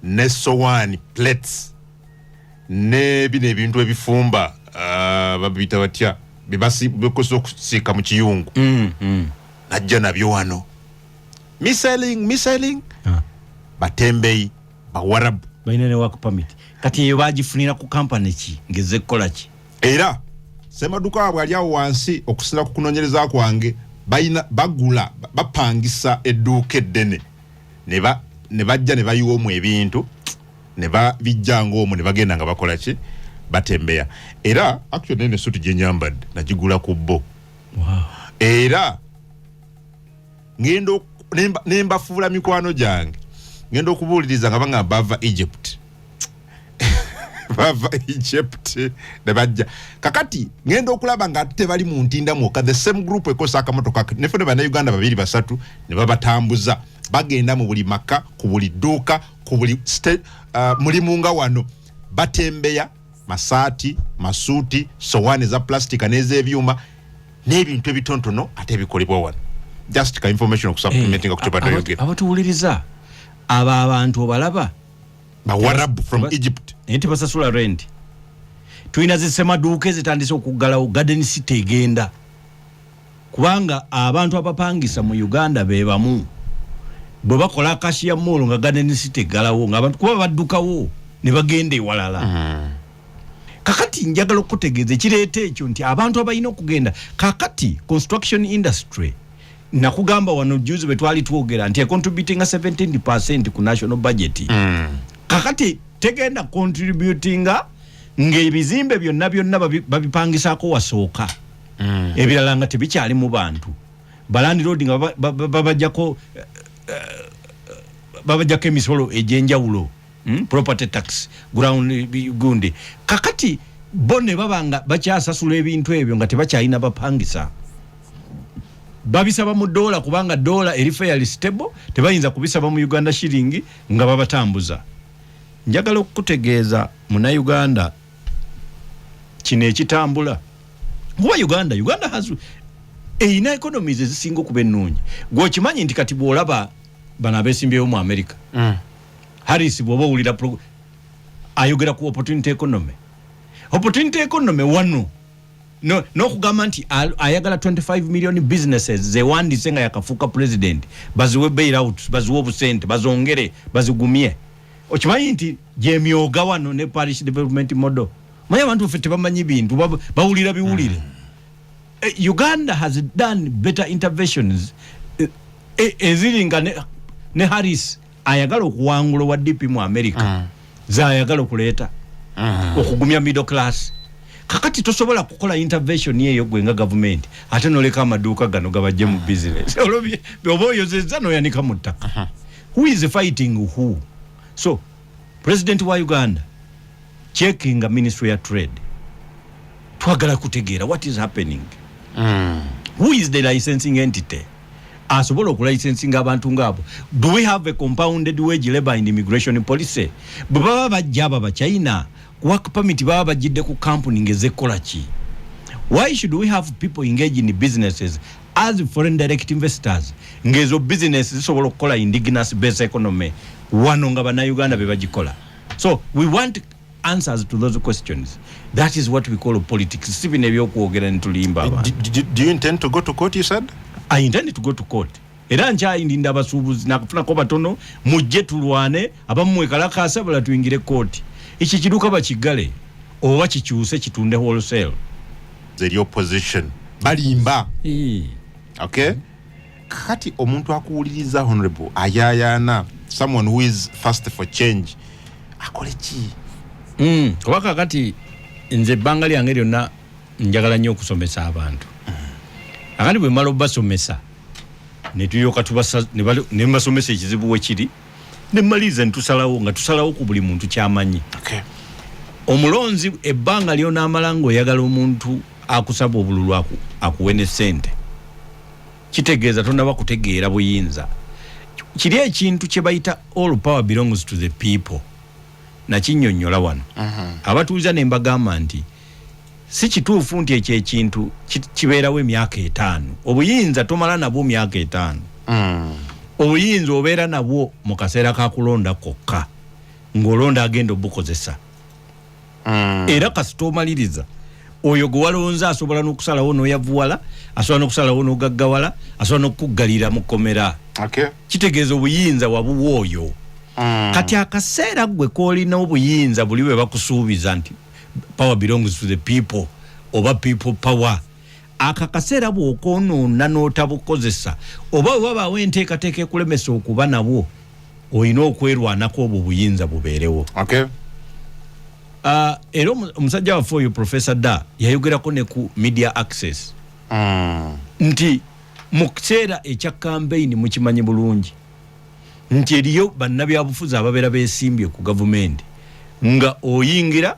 ne sowaani plates ne bino ebintu ebifumba babita batya bekosa okusiika mu kiyungu najja nabyo wano miselling batembeyi bawarabu balina ne work permit kati eyo bagifunira ku kampani ki ngeze kukola ki era semaduka wabwe ali awo wansi okusira ku kunoonyereza kwange bagula bapangisa edduuka eddene ne bajja ne bayiwa omwo ebintu ne babijja ng'omwo ne bagenda nga bakola ki batembeya era actually ne suit gye nyambadde nagigula ku bo era ngendo nembafuula mikwano gyange ngendo okubuuliriza nga banga bava Egypt ne bajja kakati ngendo okulaba nga tebali mu ntinda mwokka the same group ekosa akamotoka nefune bana Uganda 2-3 ne babatambuza bagenda mu buli maka ku buli dduuka ku buli mulimu nga wano batembeya masaati masuuti sowaani za plastic n'ez'ebyuma n'ebintu ebitontono ate ebikolebwa wano just ka information okusupplementing okutubadde abatuwuliriza aba abantu obalaba bawarabu from Egypt nti basasula rent tulina zisemaduuka ezitandise okuggalawo garden city egenda kubanga abantu abapangisa mu Uganda be bamu bwe bakola Acacia Mall nga garden city eggalawo ng'abantu kuba baddukawo ne bagenda ewalala kakati njagala okutegeeza ekireeta ekyo nti abantu abalina okugenda kakati construction industry nakugamba wano juzi betwali tuogera nti contributing 17% ku national budget kakati tegenda contributing ng'ebizimbe byonna babipangisako wasooka ebirala nga tebikyali mu bantu balandi road nga babajjako emisolo egy'enjawulo property tax ground gundi kakati bone babanga bakyasasula ebintu ebyo nga tebakyalina bapangisa babisaba mu dola kubanga dola eri fairly stable tebayinza kubisaba mu Uganda shilling nga babatambuza njagala okutegeeza muna Uganda kino ekitambula kuba Uganda has eina economies ezisinga okuba ennungi gwokimanyi nti kati bwolaba bano abeesimbyewo mu America Harris bwoba owulira ayogera ku opportunity economy wano n'okugamba nti ayagala 25 million businesses zewandise nga yakafuuka president baziwe bailout baziwe obusente bazongere bazigumye okimanyi nti gyemyoga wano ne parish development model manya abantu ffe tebamanyi bintu bawulira biwulire Uganda has done better interventions eziringa ne Harris ayagala okuwangula wa DP mu America zaayagala okuleeta okugumya middle class kakati tosobola kukola intervention yeyo gwenga government ate noleka amaduuka gano gabajje mu business oba oyozezza noyanika mu ttaka who is fighting who so president wa Uganda checking a ministry ya trade twagala kutegeera what is happening who is the licensing entity asobola okulicensing abantu ngabo do we have a compounded wage labor and immigration policy baba bajja baba China work permit baba bajidde ku company ngezekola ki why should we have people engage in businesses as foreign direct investors ngezo business zisobola okukola indigenous based economy wano nga bana Uganda bebagikola so we want answers to those questions that is what we call politics sibine ebyokwogera nitulimba abantu do you intend to go to court you said I intend to go to court era nkyayindinda abasuubuzi nakufunako batono mujje tulwane abamu ekalakasa bala tuyingire court iki kiduka bakigale oba kikyuse kitunde wholesale the opposition balimba okay kati omuntu akuwuliriza honorable ayayana someone who is fast for change akole ki kubaka kati nze ebbanga lyange lyonna njagala nnyo okusomesa abantu akandi bwe mmala obbasomesa ne tulyoka ne mbasomesa ekizibu we kiri ne mmaliza ne tusalawo nga tusalawo ku buli muntu kyamanyi okay. Omulonzi ebbanga lyona amala ng'oyagala omuntu akusaba obululu akuwene sente kitegeeza tonaba kutegeera buyinza kiri ekintu kye bayita all power belongs to the people nakinnyonnyola wano abatuuliza ne mbagamba nti si kituufu nti ekyo ekintu kibeerawo emyaka 5 obuyinza tomala nabwo myaka 5 obuyinza obeera nabwo mu kaseera ka kulonda kokka ng'olonda agenda obukozesa era kasita omaliriza oyo gwe walonza asobola n'okusalawo n'oyavuwala asobola n'okusalawo n'ogaggawala asobola n'okuggalira mu kkomera kitegeeza obuyinza wabuwa oyo kati akaseera gwe koolina obuyinza buli bwe bakusuubiza nti power belongs to the people oba people power akaseera bw'okoonoona n'otabukozesa oba bwe wabaawo enteekateeka ekulemesa okuba nabwo olina okwerwanako obwo buyinza bubeerewo era omusajja waffe oyo Professor Da yayogerako ne ku media access nti mu kiseera ekya campaign mukimanyi bulungi nti eriyo bannabyabufuzi ababeera beesimbye ku gavumenti nga oyingira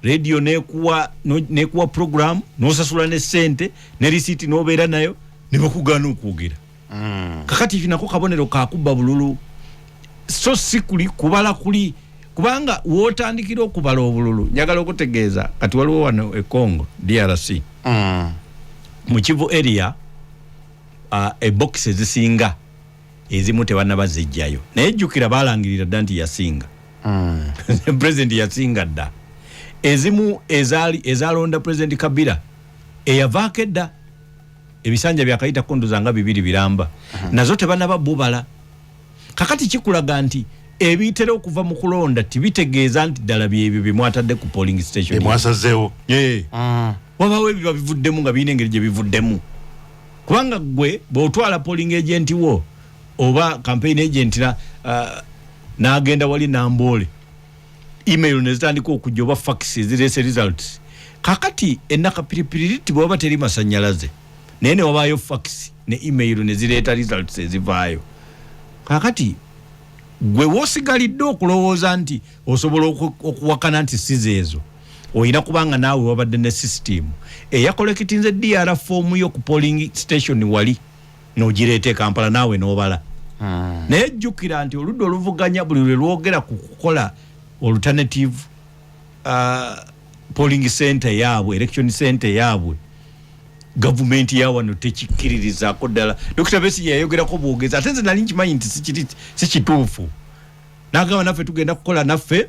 radio nekuwa program nosasula ne sente ne risiti nobeera nayo ne bakugaana okwogera kakati kinako kabonero kakubba bululu so sikuli kubala kuli kubanga wotandikira okubala obululu njagala okutegeeza kati waliwo wano e Congo DRC mu Kivu area box ezisinga ezimu tebanaba zijjayo naye jjukira balangirira dda nti yasinga president yasinga dda ezimu ezalonda president Kabila eyavaako edda ebisanja byakayita kondoza nga 2 biramba nazo tebanaba bubala kakati kikulaga nti ebitera okuva mu kulonda tibitegeeza nti ddala byebyo bimwatadde ku polling station bimwasazeewo wabaawo ebyo bivuddemu nga birina engeri gye bivuddemu kubanga gwe bw'otwala polling agent wo oba campaign agent n'agenda wali Namboole email nezitandika okujja oba fax ezirese results kakati ennakapiripiri bw'oba teri masannyalaze naye ne wabaayo fax ne email ne zireeta results ezivaayo kakati gwe wosigalidde okulowooza nti osobola okuwakana nti size ezo oyina kubanga naawe wabadde ne system eyakolekitinze DR form yo ku polling station wali n'ogireeta e Kampala naawe n'obala naye jjukira nti oludda oluvuganya buli lwe lwogera ku kukola alternative polling center yaabwe election center yaabwe gavumenti ya wano tekikkiririzaako ddala Dr. Besigye yayogerako bwogezi ate nze nali nkimanyi nti si kituufu n'agamba naffe tugenda kukola naffe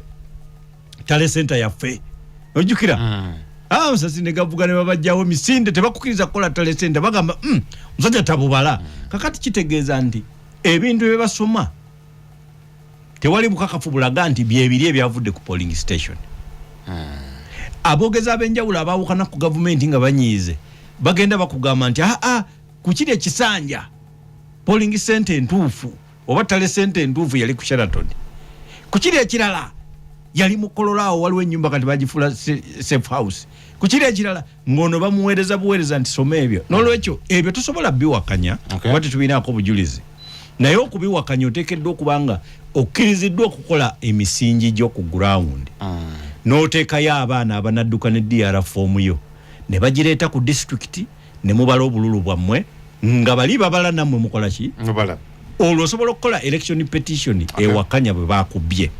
tale center yaffe ojjukira Musasi ne gavuga ne babajjawo misinde tebakukkiriza kukola tale center bagamba musajja tabubala kakati kitegeeza nti ebintu bye basoma tewali bukakafu bulaga nti byebiri ebyavudde ku polling station abogeza abenjawulo abaawukana ku gavumenti nga banyiize bagenda bakugamba nti ku kiri ekisanja polling center entuufu oba tale center entuufu yali ku Sheraton ku kiri ekirala yali mu Kololao waliwo ennyumba kati bagifuula safe house ku kiri ekirala ng'ono bamuweereza buweereza nti soma ebyo n'olwekyo ebyo tosobola biwakanya kuba tetubinaako bujulizi naye okubiwakanya oteekeddwa okubanga okkiriziddwa okukola emisingi gy'oku ground n'oteekayo abaana abanadduka ne DR form yo ne bagireeta ku district ne mubala obululu bwammwe nga bali babala nammwe mukola ki olwo osobola okukola election petition ewakanya bwe baakubye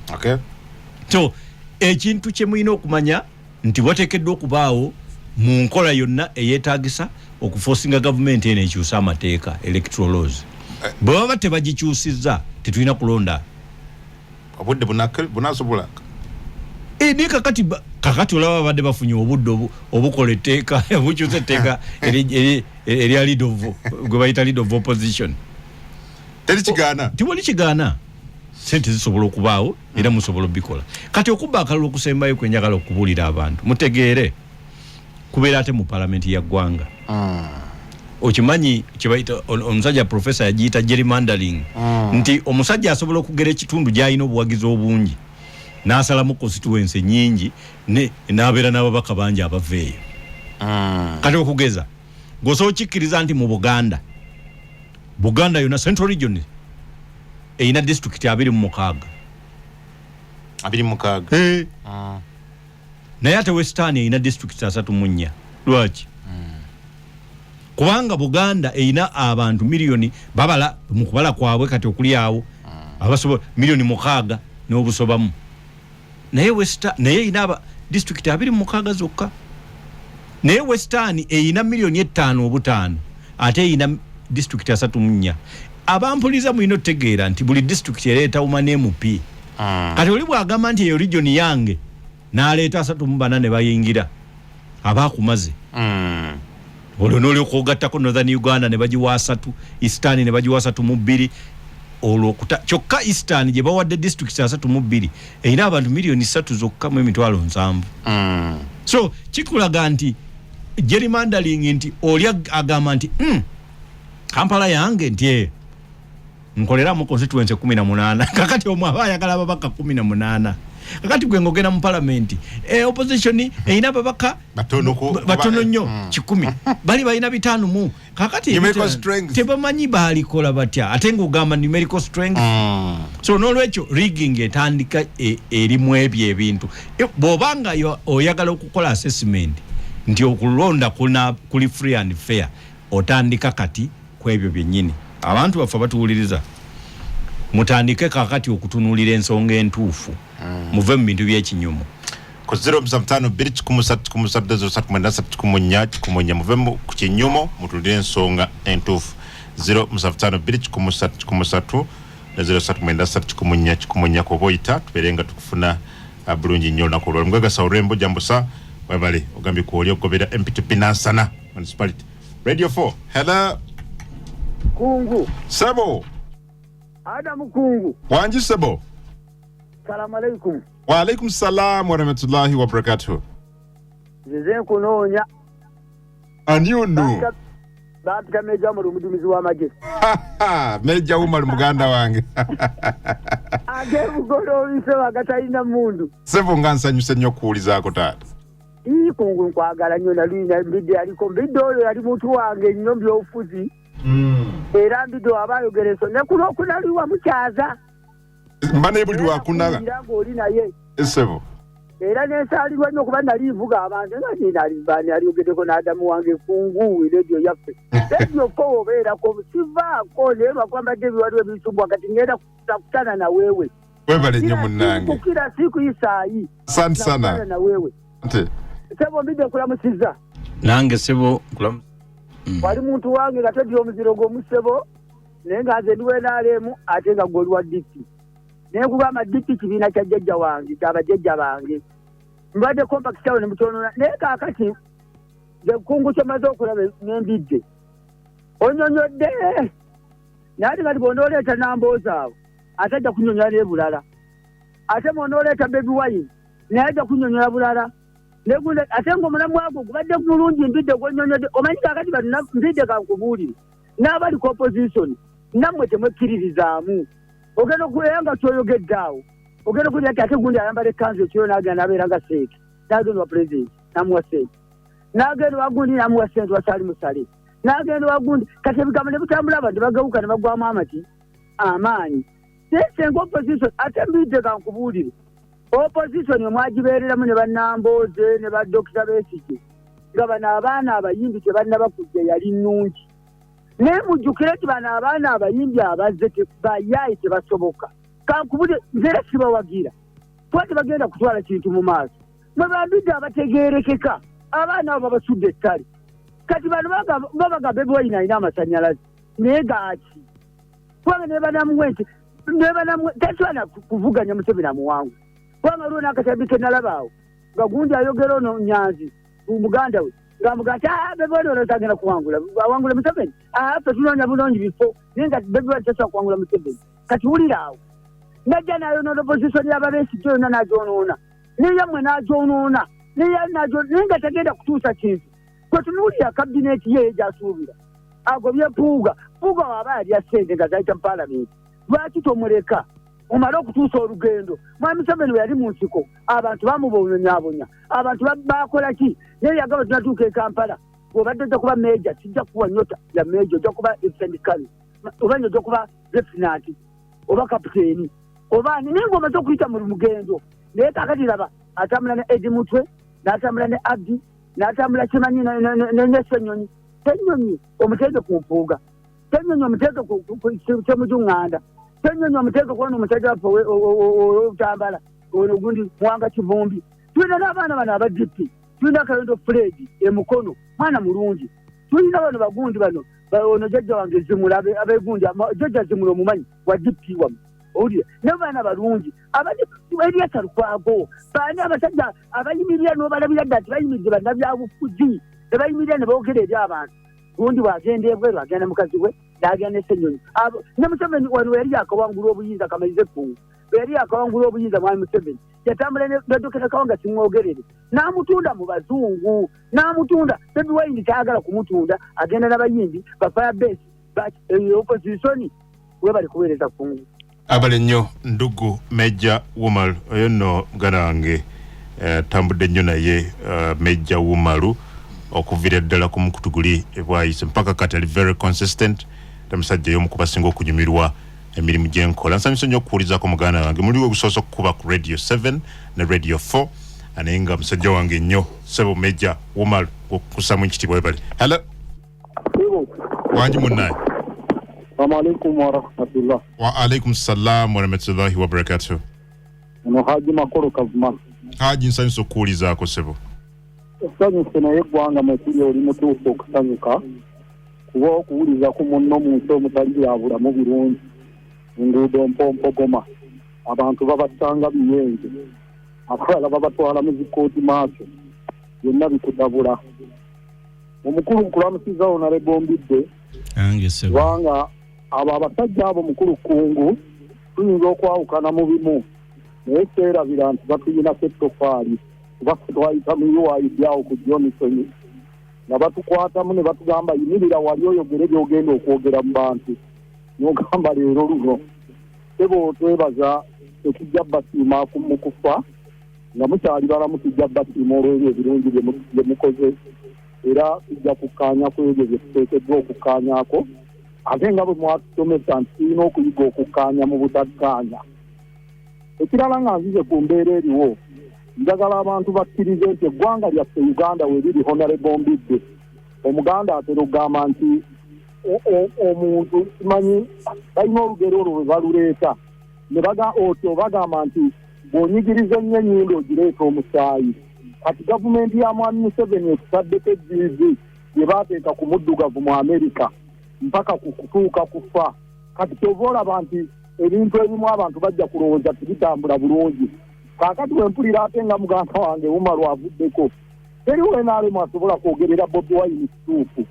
so ekintu kye mulina okumanya nti wateekeddwa okubaawo mu nkola yonna eyeetaagisa okuforcinga gavumenti eno ekyusa amateeka electoral laws bwe baba tebagikyusizza tetulina kulonda obudde bunasobola ni kakati olaba badde bafunye obudde obukola etteeka bukyusa etteeka erya lead of gwe bayita lead of opposition tiwali kigaana sente zisobola okubaawo era musobola obikola kati okubba akalulu okusembayo kwenjagala okubuulira abantu mutegeere kubeera ate mu palamenti ya ggwanga okimanyi kibayita omusajja professor yagiyita gerrymandering nti omusajja asobola okugera ekitundu gy'alina obuwagizi obungi n'asalamu constituency nyingi n'abeera n'ababaka bangi abaveeyo kati okugeza gwosobola okikkiriza nti mu Buganda yonna Central Region eyina district 26 naye ate Western eyina district 34 lwaki kubanga Buganda eina abantu milioni babala mukubala kwabwe kati okuli awo abasobola milioni 6 n'obusobamu naye naye ina district 26 zokka naye Western eina milioni 5 obutano ate ina district 34 abampuliza mu ino tegeera nti buli district ereta umane MP kati oli bwagamba nti eyo region yange n'aleeta 34 ne bayingira abakumaze olwo noli okugattako Northern Uganda ne bagiwa 3 Eastern ne bagiwa 3 olwo kyokka Eastern gye bawadde district 3 erina abantu milioni 3 zokka mu emitwalo 7 so kikulaga nti gerrymandering nti oli agamba nti Kampala yange nti nkolera mu constituency 18 kakati omwe abayagala ababaka 18 kakati gwe ngogera mu parliament opposition erina babaka batono nnyo 10 bali balina 5 kakati tebamanyi balikola batya ate ng'ogamba numerical strength so n'olwekyo rigging etandika erimu ebyo ebintu bw'obanga oyagala okukola assessment nti okulonda kuli free and fair otandika kati kwebyo byennyini abantu baffe batuwuliriza mutandike kakati okutunulira ensonga entuufu muve mu bintu by'ekinyumu ku 07523 muve ku kinyumu mutulire ensonga entuufu 07523 kuboyita tuberenga tukufuna bulungi nnyo olunaku olwo Mugagasa Olwembo Jambusa webale ogambye kuoli okugobera MPTP Nansana Municipality Radio 4 hello Kungu Sebo Adamu Kungu Wanji Sebo Salamu alaikum Wa alaikum salam wa rahmatullahi wa barakatuh Zize kunonya Aniunu Bapita Meja Umaru mudumizi wa maje Meja Umaru muganda wange Age mugoro wise wagatalina mundu Sebo ngansanyuse nnyo kuwulizaako taata Kungu nkwagala nnyo nalina mbidde aliko mbidde oyo yali muntu wange nnyo by'ofuzi era mbidde abayogereso ne kuno kunaliwa mukyaza mbane buli wakunaga ndango oli naye Sebo era nesalirwa nnyo kuba nali mvuga abantu nga nali bani aliyogedeko n'Adamu wange Kungu radio yaffe radio ko obeerako sivaako leero kwambadde ebiwaliwo ebisumbwa kati ngenda kukutana na wewe webale nnyo munnange kila siku isaayi asante sana na wewe Sebo mbidde nkulamusiza nange Sebo nkulamu wali muntu wange nga todi omuziro gw'omusebo naye nga nze ndiwe naalemu ate nga gwe oli wa dikiti naye kugamba dikiti kibiina kya jjajja wange kyabajjajja bange mbadde compact town ne mutonona naye kaakati Kungu kyemaze okulaba n'embidde onyonyodde naye ate kati bw'onooleeta namboozi awo ate ajja kunyonyola n'ebulala ate bw'onooleeta baby wine naye ajja kunyonyola bulala ate ng'omulamu agwo gubadde bulungi mbidde gwonyonyodde omanyi kaakati bano mbidde kankubuulire n'abali ku opposition nammwe temwekkiririzaamu ogenda okubeera nga kyoyogedde awo ogenda okulira ati ate gundi ayambala ekkanzu ekiro n'agenda n'abeera nga seeki n'agenda wa pulezidenti n'amuwa sente n'agenda wagundi n'amuwa sente wasaali musale n'agenda wagundi kati ebigambo ne bitambula abantu bagawuka ne bagwamu amaanyi naye senga opposition ate mbidde kankubuulire opposition mwagibeereramu ne bannambooze ne badokita Besigye nga bano abaana abayimbi tebannaba kujja yali nnungi naye mujjukire nti bano abaana abayimbi abazze bayaayi tebasoboka kankubulire nzera sibawagira kuba tebagenda kutwala kintu mu maaso mwe bambidde abategeerekeka abaana abo babasudde ettale kati bano babaga Baby Wine alina amasannyalaze naye gaaki kubanga nebanamuwe nti taswana kuvuganya Museveni amuwangu kubanga lwo n'akatambi ke nalabaawo nga gundi ayogera ono Nyanzi muganda we ng'amuga nti Baby Wine ono tagenda kuwangula awangula Museveni ffe tunoonya bulungi bifo naye nga Baby Wine tasobola kuwangula Museveni kati wulira awo najja nayonoona opposition y'ababeesigye yonna n'agyonoona neyammwe n'agyonoona naye nga tagenda kutuusa kintu kwe tunuulira kabineeti ye gy'asuubira agobye Puuga waaba yalya ssente nga zayita mu paalamenti lwaki tomuleka omale okutuusa olugendo mwami Museveni we yali mu nsiko abantu bamubonyaabonya abantu bakola ki naye yagamba tunatuuka e Kampala bw'obadde ojja kuba meeja sijja kuwa nyota ya meeja ojja kuba sendikali oba ojja kuba lefutinanti oba kapiteeni oba naye ng'omaze okuyita mu mugendo naye kaakati laba atambula ne Edi Mutwe n'atambula ne Abdi n'atambula Kimanyi ne Ssenyonyi Senyonyi omutego ku mpuuga, senyonyi omutego ku kyemujunganda, senyonyi omutego kuona omusajja waffe obutambala ono gundi Mwanga Kivumbi. Tulina n'abaana bano abadipi, tulina Kayondo Fred emukono mwana mulungi, tulina bano bagundi bano ono jjajja wange Zimula abegundi jjajja Zimula omumanyi wa dipi wamu owulira n'abaana balungi Eriasa Lukwago baani abasajja abayimirira n'obalabira dda nti bayimiridde bannabyabufuzi ne bayimirira ne boogera eri abantu gundi bw'agenda ebweru agenda mukazi we n'agenda Ssenyonyi ne Museveni wano yali akawangula obuyinza kamalize ekkungu yali akawangula obuyinza mwami Museveni yatambula ne Dr. Kawanga simwogerere n'amutunda mu bazungu n'amutunda Bobi Wine kyagala kumutunda agenda n'abayimbi ba Firebase opposition we bali kuweereza kungu abale nnyo ndugu Meja Wumalu oyo nno garange tambudde nnyo naye Meja Wumalu okuvira ddala ku mukutu guli ebwayise mpaka kati ali very consistent tamusajja y'omu ku basinga okunyumirwa emirimu gy'enkola nsanyusa nnyo okuwulizako muganda wange muliwo ogusoose okukuba ku radio 7 ne radio 4 anaye nga musajja wange nnyo Sebo Meja Wumalu okukusamu ekitibwa ebali hello wangi munnaye Assalamualaikum warahmatullah. Wa alaikum salam warahmatullahi wabarakatuh. Ono Haji Makoro Kavuma. Haji nsanyusa okuwulizaako Sebo. Sanyuse naye eggwanga mwekiri oli mutuufu okusanyuka kuba okuwuliza ku munno muntu omutali yabulamu birungi enguudo mpompogoma abantu babatanga biyenje abalala babatwala mu zikooti maaso byonna bikudabula omukulu nkulamusiza Honorable Bombidde kubanga abo abasajja abo mukulu kungu tuyinza okwawukana mu bimu naye kyeerabira nti batuyina settofaali kuba twayita mu UIDAO ku Johnson nga batukwatamu ne batugamba yimirira wali oyogere byogenda okwogera mu bantu n'ogamba leero luno Sebo twebaza tekijja basiima mu kufa nga mukyali balamu tujja basiima olw'ebyo ebirungi bye mukoze era tujja kukkaanya ku ebyo bye tuteekeddwa okukkaanyaako ate nga bwe mwatusomesa nti tulina okuyiga okukkaanya mu butakkaanya. Ekirala nga nzize ku mbeera eriwo njagala abantu bakkirize nti eggwanga lyaffe Uganda we liri Honorable Bombidde omuganda atera okugamba nti omuntu simanyi balina olugero olwo lwe baluleeta ne bagamba nti bw'onyigiriza ennyo ennyindo ogireeta omusaayi. Kati gavumenti ya mwami Museveni ekitaddeko ejjiizi gye baateeka ku muddugavu mu Amerika mpaka kutuuka kufa. Kati kyova olaba nti ebintu ebimu abantu bajja kulowooza tibitambula bulungi. Kaakati bwe mpulira ate nga muganda wange Wumalu avuddeko teriwo NRM asobola kwogerera Bobi Wine kituufu.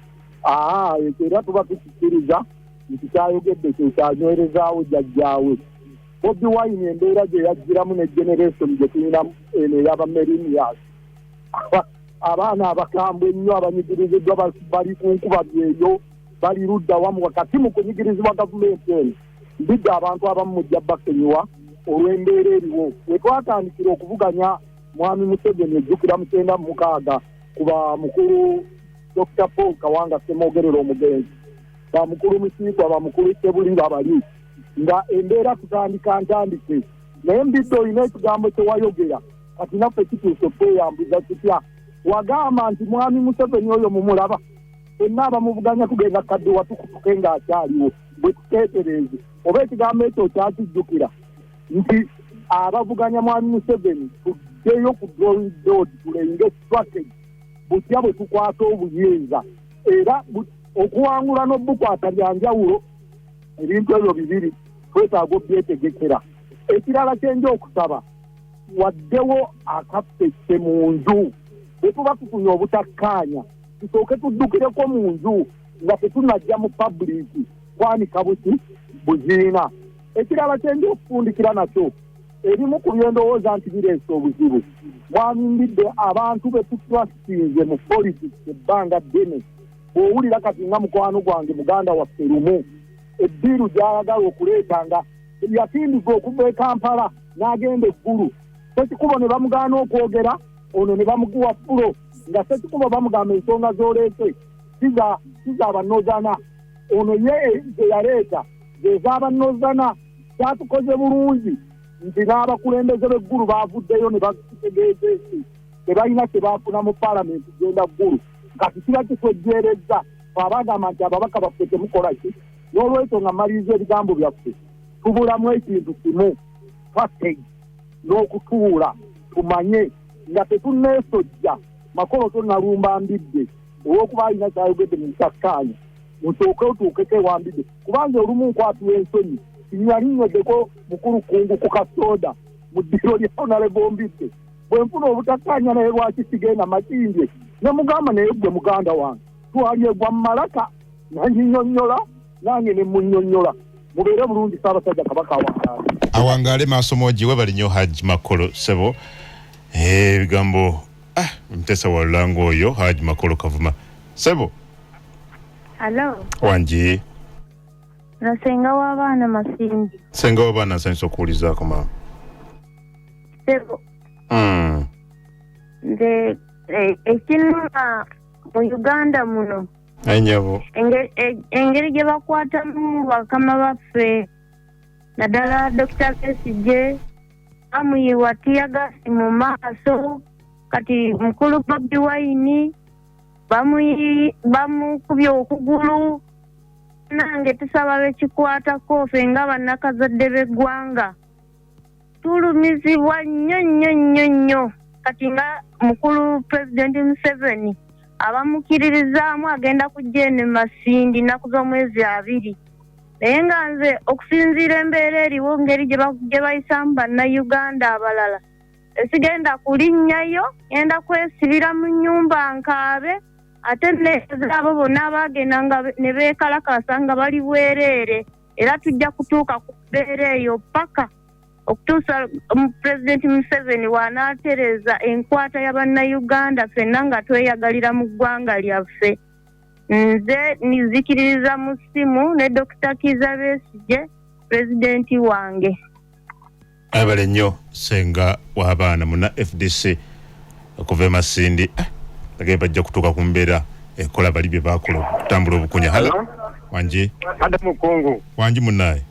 Era tuba tukikkiriza nti kyayogedde kye kyanywerezaawo jjajjaawe. Bobi Wine embeera gye yajjiramu ne generation gye tulina eno ey'abamerinias abaana abakambwe ennyo abanyigiriziddwa bali ku nkuba byeyo bali ludda wamu wakati mu kunyigirizibwa gavumenti eno mbidde abantu abamu mujja bakenyuwa olw'embeera eriwo. We twatandikira okuvuganya mwami Museveni ejjukira 1996 kuba mukulu Dr. Paul Kawanga Ssemwogerera omugenzi bamukulu Musiikwa bamukulu Tebulira bali nga embeera tutandika ntandike naye mbidde olina ekigambo kyewayogera kati naffe kituuse kweyambuza kitya. Wagamba nti mwami Museveni oyo mumulaba fenna abamuvuganya kugenda kadde watukutuke ng'akyaliwo bwe tuteetereze oba ekigambo ekyo kyakijjukira nti abavuganya mwami Museveni tuddeyo ku drawing board tulenge strategy butya bwe tukwata obuyinza era okuwangula n'obukwata bya njawulo ebintu ebyo bibiri twetaaga obyetegekera. Ekirala kyenja okusaba waddewo akaffesse mu nju bwe tuba tufunye obutakkaanya tusooke tuddukireko mu nju nga tetunajja mu publiki kwanika buti buziina. Ekirala kyenja okufundikira nakyo ebimu ku byendowooza nti bireese obuzibu mwami Mbidde abantu be tutrustinze mu politics ebbanga ddene bw'owulira kati nga mukwano gwange muganda waffe lumu ebbiru gy'ayagala okuleeta nga yatindiga okuva e Kampala n'agenda eggulu Sekikubo ne bamugaana okwogera ono ne bamuguwa fulo nga Sekikubo bamugamba ensonga z'oleese zizabannozana ono ye ze yaleeta zezabannozana kyatukoze bulungi nti n'abakulembeze b'eggulu baavuddeyo ne bakitegeeza ensi tebalina kye baafuna mu paalamenti genda ggulu kati kiba kisojjereza abagamba nti ababaka baffe temukola ki n'olwekyo nga maliriza ebigambo byaffe tubulamu ekintu kimu twatege n'okutuula tumanye nga tetunneesojja makolo tonnalumba mbidde olw'okuba alina kyayogedde mu nsakkaanya musooke otuukeko ewambidde kubanga olumu nkwatula ensonyi nyalinyoddeko mukulu kungu ku kasooda mu ddiro lya Honorable Mbidde bwe nfuna obutakkaanya naye lwaki sigenda makindye ne mugamba naye gwe muganda wange twali egwa mu malaka nanyinyonnyola nange ne munnyonnyola mubeere bulungi Ssaabasajja Kabaka awangaale awangaale maaso moji webali nnyo Haji Makolo Sebo ebigambo mutesa wa Lulango oyo Haji Makolo Kavuma Sebo. Hello. Wanji. Nasenga w'abaana Masindi. Senga w'abaana nsanyusa okuwulizaako maama. Sebo. Nze ekinuma mu Uganda muno. Anyabo. Engeri gye bakwatamu bakama baffe naddala Dr. Besigye amuyiwa tiyagasi mu maaso kati mukulu Bobi Wine bamukubye okugulu nange tusaba bekikwatako ffe nga bannakazadde b'eggwanga tulumizibwa nnyo kati nga mukulu President Museveni abamukiririzaamu agenda kujja eno Masindi nnaku z'omwezi 2 naye nga nze okusinziira embeera eriwo ngeri gye bayisaamu bannayuganda abalala esigenda kulinnyayo genda kwesibira mu nnyumba nkaabe ate nezaabo bonna abaagenda nga ne beekalakasa nga bali bwereere era tujja kutuuka ku mbeera eyo paka okutuusa President Museveni w'anaatereza enkwata y'abannayuganda ffenna nga tweyagalira mu ggwanga lyaffe. Nze nizikiririza mu ssimu ne Dr. Kizza Besigye pulezidenti wange. Abale nnyo senga w'abaana muna FDC okuva e Masindi agenda bajja kutuuka ku mbeera ekola bali bye baakola okutambula obukunya. Halo wanji Adamu Kongo wanji munnaye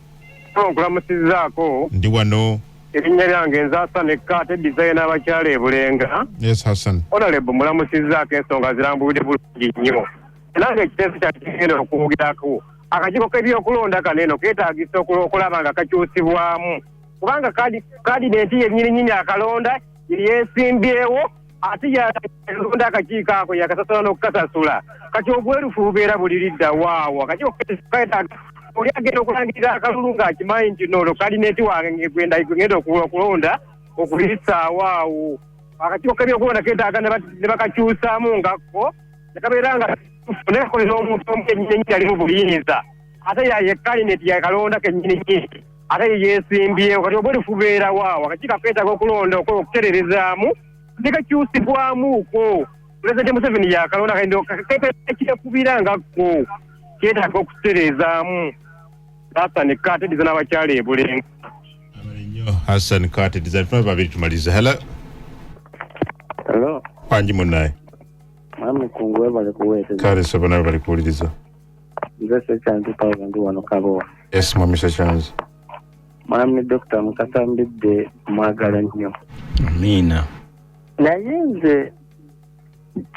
nkulamusizaako ndi wano erinnya lyange nze Hassan Kate designer abakyala e Bulenga. Yes Hassan. Honorable mulamusizaako ensonga zirambulidde bulungi nnyo nange ekiteeso kyakigenda okuwugirako akakiiko k'ebyokulonda kaneeno keetaagisa okulaba nga kakyusibwamu kubanga kandidenti yennyininyini akalonda yeesimbyewo ate yalonda akakiiko ako yakasasula n'okukasasula kati obwerufu bubeera buliridda waawo akakiiko keetaaga oli agenda okulangirira akalulu ng'akimanyi nti no kandidenti wange ngenda okulonda okulissaawo awo akakiiko k'ebyokulonda keetaaga ne bakakyusaamu ngakko nekabeera nga nekolera omuntu omu kennyini yali mu buyinza ate yaye kandidenti yakalonda kennyini ate yeesimbyewo kati obwerufu bubeera waawo akakiiko keetaaga okulonda okutererezaamu nekakyusibwamuuko President Museveni yakalonda kakekubira ngakko keetaaga okuterezaamu. Hassan Kate designer abakyala e Bulenga. Hassan Kate designer babiri tumalize. Hello. Wanji munnaye. Mami kungwe bali kuwete. Kale sobana bali kuwuliriza. Nze Sechanzi 2001 Kabowa. Yes mwami Sechanzi. Mami Dr. Mukasa Mbidde mwagala nnyo. Amina. Naye nze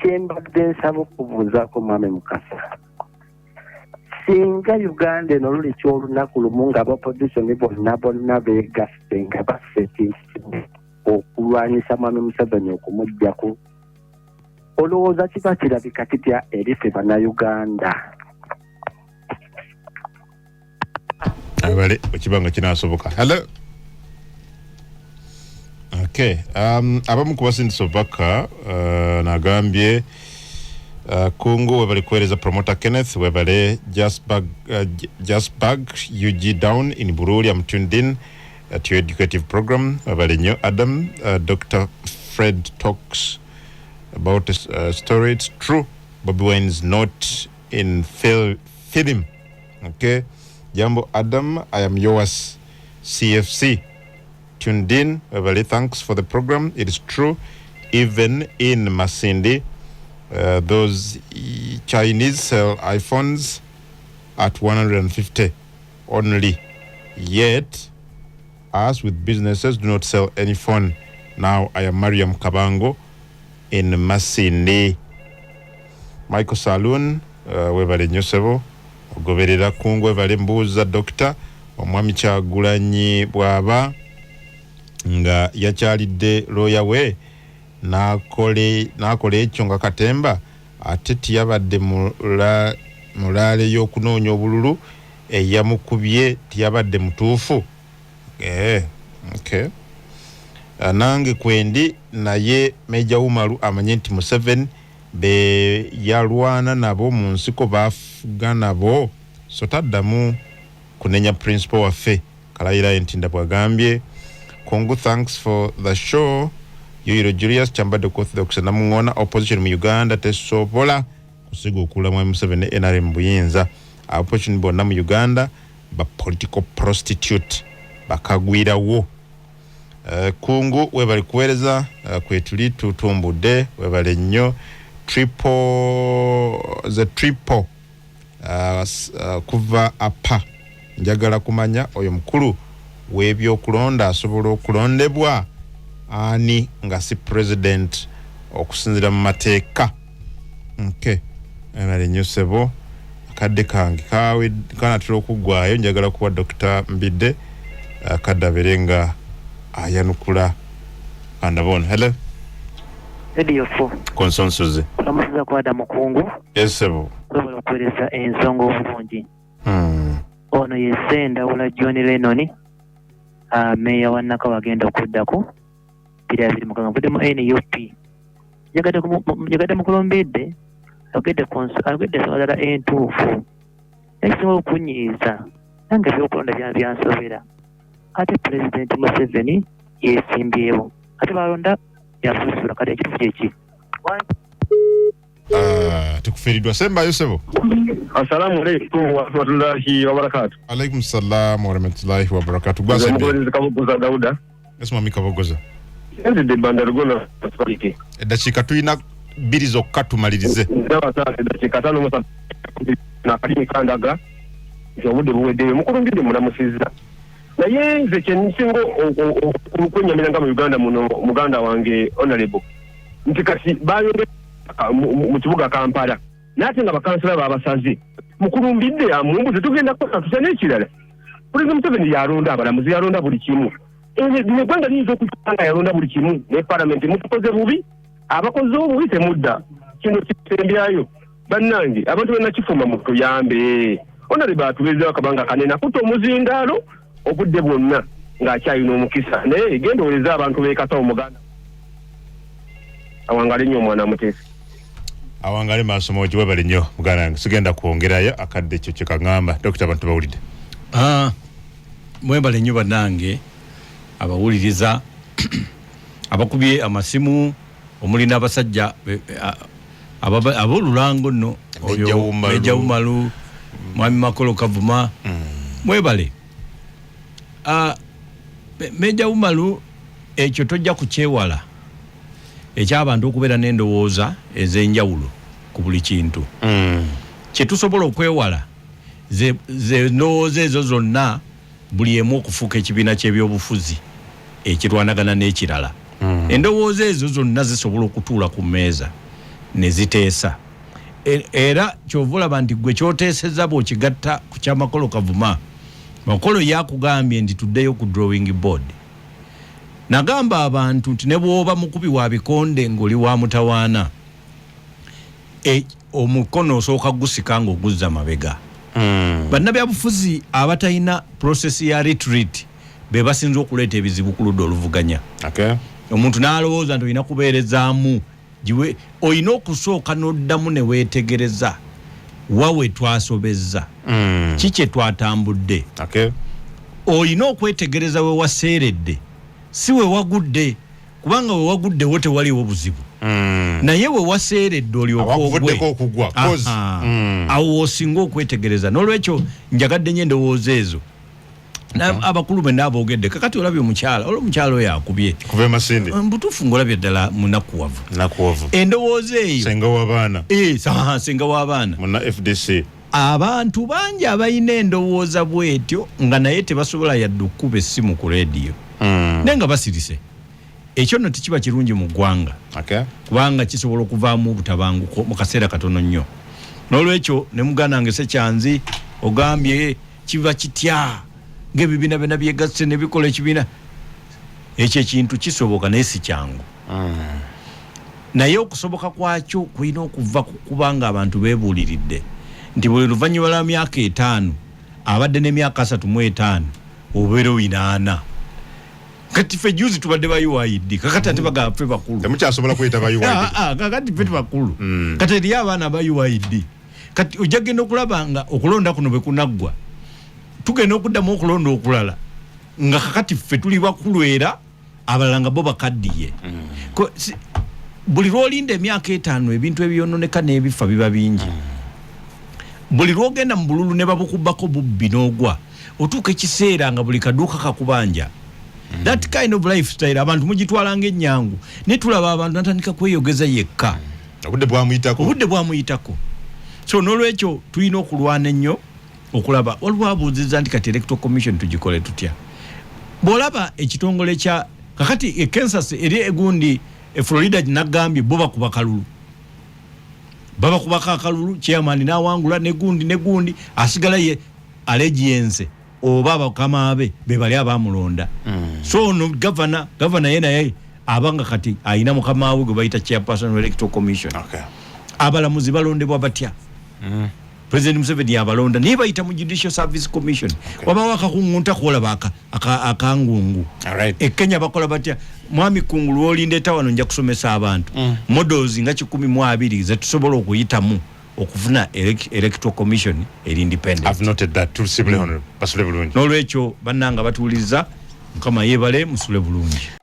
kyembadde nsaba okubuuzaako Mami Mukasa. Singa Uganda eno luli ky'olunaku lumu nga b'opposition bonna beegasse nga basetinga okulwanyisa Mwami Museveni okumuggyako, olowooza kiba kirabika kitya eri ffe bannayuganda? Abale ekibanga kinaasoboka. Hello. Okay. Abamu ku basindisa obubaka nagambye Kungu webali kueleza promoter Kenneth webale Jasbag UG down in Bururi. I'm tuned in to your educative program. Webale nyo Adam Dr. Fred talks about a story. It's true. Bobi Wine is not in film. Okay. Jambo Adam, I am yours CFC. Tuned in. Webale, thanks for the program. It is true. Even in Masindi, those Chinese sell iPhones at 150 only. Yet, us with businesses do not sell any phone. Now, I am Mariam Kabango in Masindi. Michael Saloon, webale nnyo ssebo ogoberera kungu webale mbuuza Dr. Omwami Kyagulanyi bw'aba nga yakyalidde looya we n'akola ekyo nga Katemba ate tiyabadde mulaale y'okunoonya obululu eyamukubye tiyabadde mutuufu. Okay. Nange kwendi naye Meja Umaru amanye nti Museveni be yalwana nabo mu nsiko bafuga nabo so taddamu kunenya principal waffe Kalayira Ntinda bwagambye. Kongo, thanks for the show. Yoyiro Julius Chambade Orthodox namungona opposition mu Uganda tesobola kusiga okula mu Museveni NRM buyinza. Opposition bonna mu Uganda ba political prostitute bakagwirawo. Kungu webali kuweereza kwetuli tutumbudde webale nnyo triple kuva apa njagala kumanya oyo mukulu w'ebyokulonda asobola okulondebwa ani nga si president okusinzira mu mateeka. Okay. Webale nnyo ssebo akadde kange kawe kanatera okuggwayo njagala kuwa Dr. Mbidde akadabere nga ayanukula andabona. Hello Radio 4 consensus amusiza kwada mukungu esebo sobola okuweereza ensonga obulungi. Ono yesenda wala John Lennon meya wa Nakawa agenda okuddako bira biri mukanga budde mu NUP yagadde mukolombedde agedde sawalala entuufu ekisobola okunyiiza nange byokulonda byansobera ate President Museveni yesimbyewo ate balonda yasusula kati ekitufu kyeki. tukufiridwa semba yosebo. Assalamu alaikum wa rahmatullahi wa barakatuh. Alaikum salam wa rahmatullahi wa barakatuh. Gwase mugolezi Kabogoza Dauda. Esma Kabogoza. Ndi de bandarugona twalike. Edachika tuina biri zokka tumalirize. Ndawa sasa edachika tano musa na kali kandaga. Obudde buweddeyo mukulumbidde mulamusiza. Naye nze kyensingo okunyamira mu Uganda muno muganda wange honorable nti kati bayonde mu kibuga Kampala nate nga bakansala babasaze mukulumbidde amumbuze tugenda kukola tusane ekirala. President Museveni yalonda abalamuzi yalonda buli kimu. Ne Uganda lizo okutanga yalonda buli kimu ne parliament mutukoze bubi abakoze obubi temudda kino kitembyayo bannange abantu bena kifuma mu tuyambe honorable atubeza akabanga kanena kuto omuzindalo obudde bwonna ng'akyalina omukisa naye genda oleza abantu beekata omuganda awangale nnyo omwana muteesi awangale maasomo webale nnyo muganda wange sigenda kwongerayo akadde ekyo kye kaŋŋamba. Dokita abantu bawulidde mwebale nnyo bannange abawuliriza abakubye amasimu omuli n'abasajja ab'olulango nno oyo Meja Umaru Mwami Makolo Kavuma mwebale. Meja Umaru ekyo tojja kukyewala ekyabantu okubeera n'endowooza ez'enjawulo ku buli kintu. Kye tusobola okwewala ze ndowooza ezo zonna buli emu okufuuka ekibiina ky'ebyobufuzi ekirwanagana n'ekirala. Endowooza ezo zonna zisobola okutuula ku mmeeza ne ziteesa. Era kyova olaba nti gwe kyoteesezza bw'okigatta ku kya Makolo Kavuma. Makolo yakugambye ndi tuddeyo ku drawing board. Nagamba abantu nti ne bw'oba mukubi wa bikonde ng'oli wa mutawaana omukono osooka gusika ng'oguzza mabega. Bannabyabufuzi abatalina process ya retreat be basinza okuleeta ebizibu ku ludda oluvuganya. Omuntu n'alowooza nti olina kubeerezaamu jiwe olina okusooka n'oddamu ne weetegereza wawe twasobezza kiki twatambudde. Olina okwetegereza we waseeredde si we wagudde kubanga we waguddewo tewaliwo buzibu naye we waseeredde olyokoogwe awo osinga okwetegereza. N'olwekyo njagadde nnyo endowooza ezo abakulu be n'aboogedde kakati olabye omukyala omukyala oyo akubye kuva emasinde mbutuufu ng'olabye ddala munakuwavu endowooza eyo senga w'abaana senga w'abaana muna FDC. Abantu bangi abalina endowooza bwetyo nga naye tebasobola yadde okukuba essimu ku leediyo naye nga basirise. Ekyo nno tekiba kirungi mu ggwanga kubanga kisobola okuvaamu obutabanguko mu kaseera katono nnyo. nolwekyo ne mugana nge sekyanzi ogambye kiba kitya ngebibina bena byegasse ne bikola ekibina ekyo ekintu kisoboka naye si kyangu naye okusoboka kwakyo kulina okuva kubanga abantu beebuuliridde nti buli luvannyuma lwa myaka 5 abadde n'emyaka 35 obeera 8 kati ffe juzi tubadde ba UID kakati ate bagamba ffe bakulu temukyasobola kweta ba UID kakati ffe bakulu kati eriyo abaana ba UID kati ojja genda okulaba nga okulonda kuno bwe kunaggwa tugenda okuddamu okulonda okulala nga kakati ffe tuli bakulu era abalala nga bo bakaddiye buli lwolinda emyaka 5 ebintu ebyononeka n'ebifa biba bingi buli lwogenda mu bululu ne babukubbako bubbi n'ogwa otuuka ekiseera nga buli kaduuka kakubanja that kind of lifestyle abantu mugitwala ng'ennyangu ne tulaba abantu natandika kweyogeza yekka obudde bwamuyitako so n'olwekyo tulina okulwana ennyo okulaba waliwo abuuziza nti kati electoral commission tugikole tutya bw'olaba ekitongole kya kakati Kansas eri egundi Florida nagambye bo bakuba kalulu baba kubaka akalulu chairman n'awangula negundi asigala ye allegiance oba bakama abe bebali abamulonda so no governor yena abanga kati ayina mukama we gwe bayita chairperson electoral commission abalamuzi balondebwa batya President Museveni abalonda ne bayita mu Judicial Service Commission waba wakakungunta kola baka akangungu Kenya bakola batya mwami kungulu olindeta wano nja kusomesa abantu models nga 12 ze tusobola okuyitamu okufuna electoral commission eri independent. I've noted that to Sibule Honorable Basule Bulungi. Nolwekyo bannanga batuuliza kama yebale musule bulungi.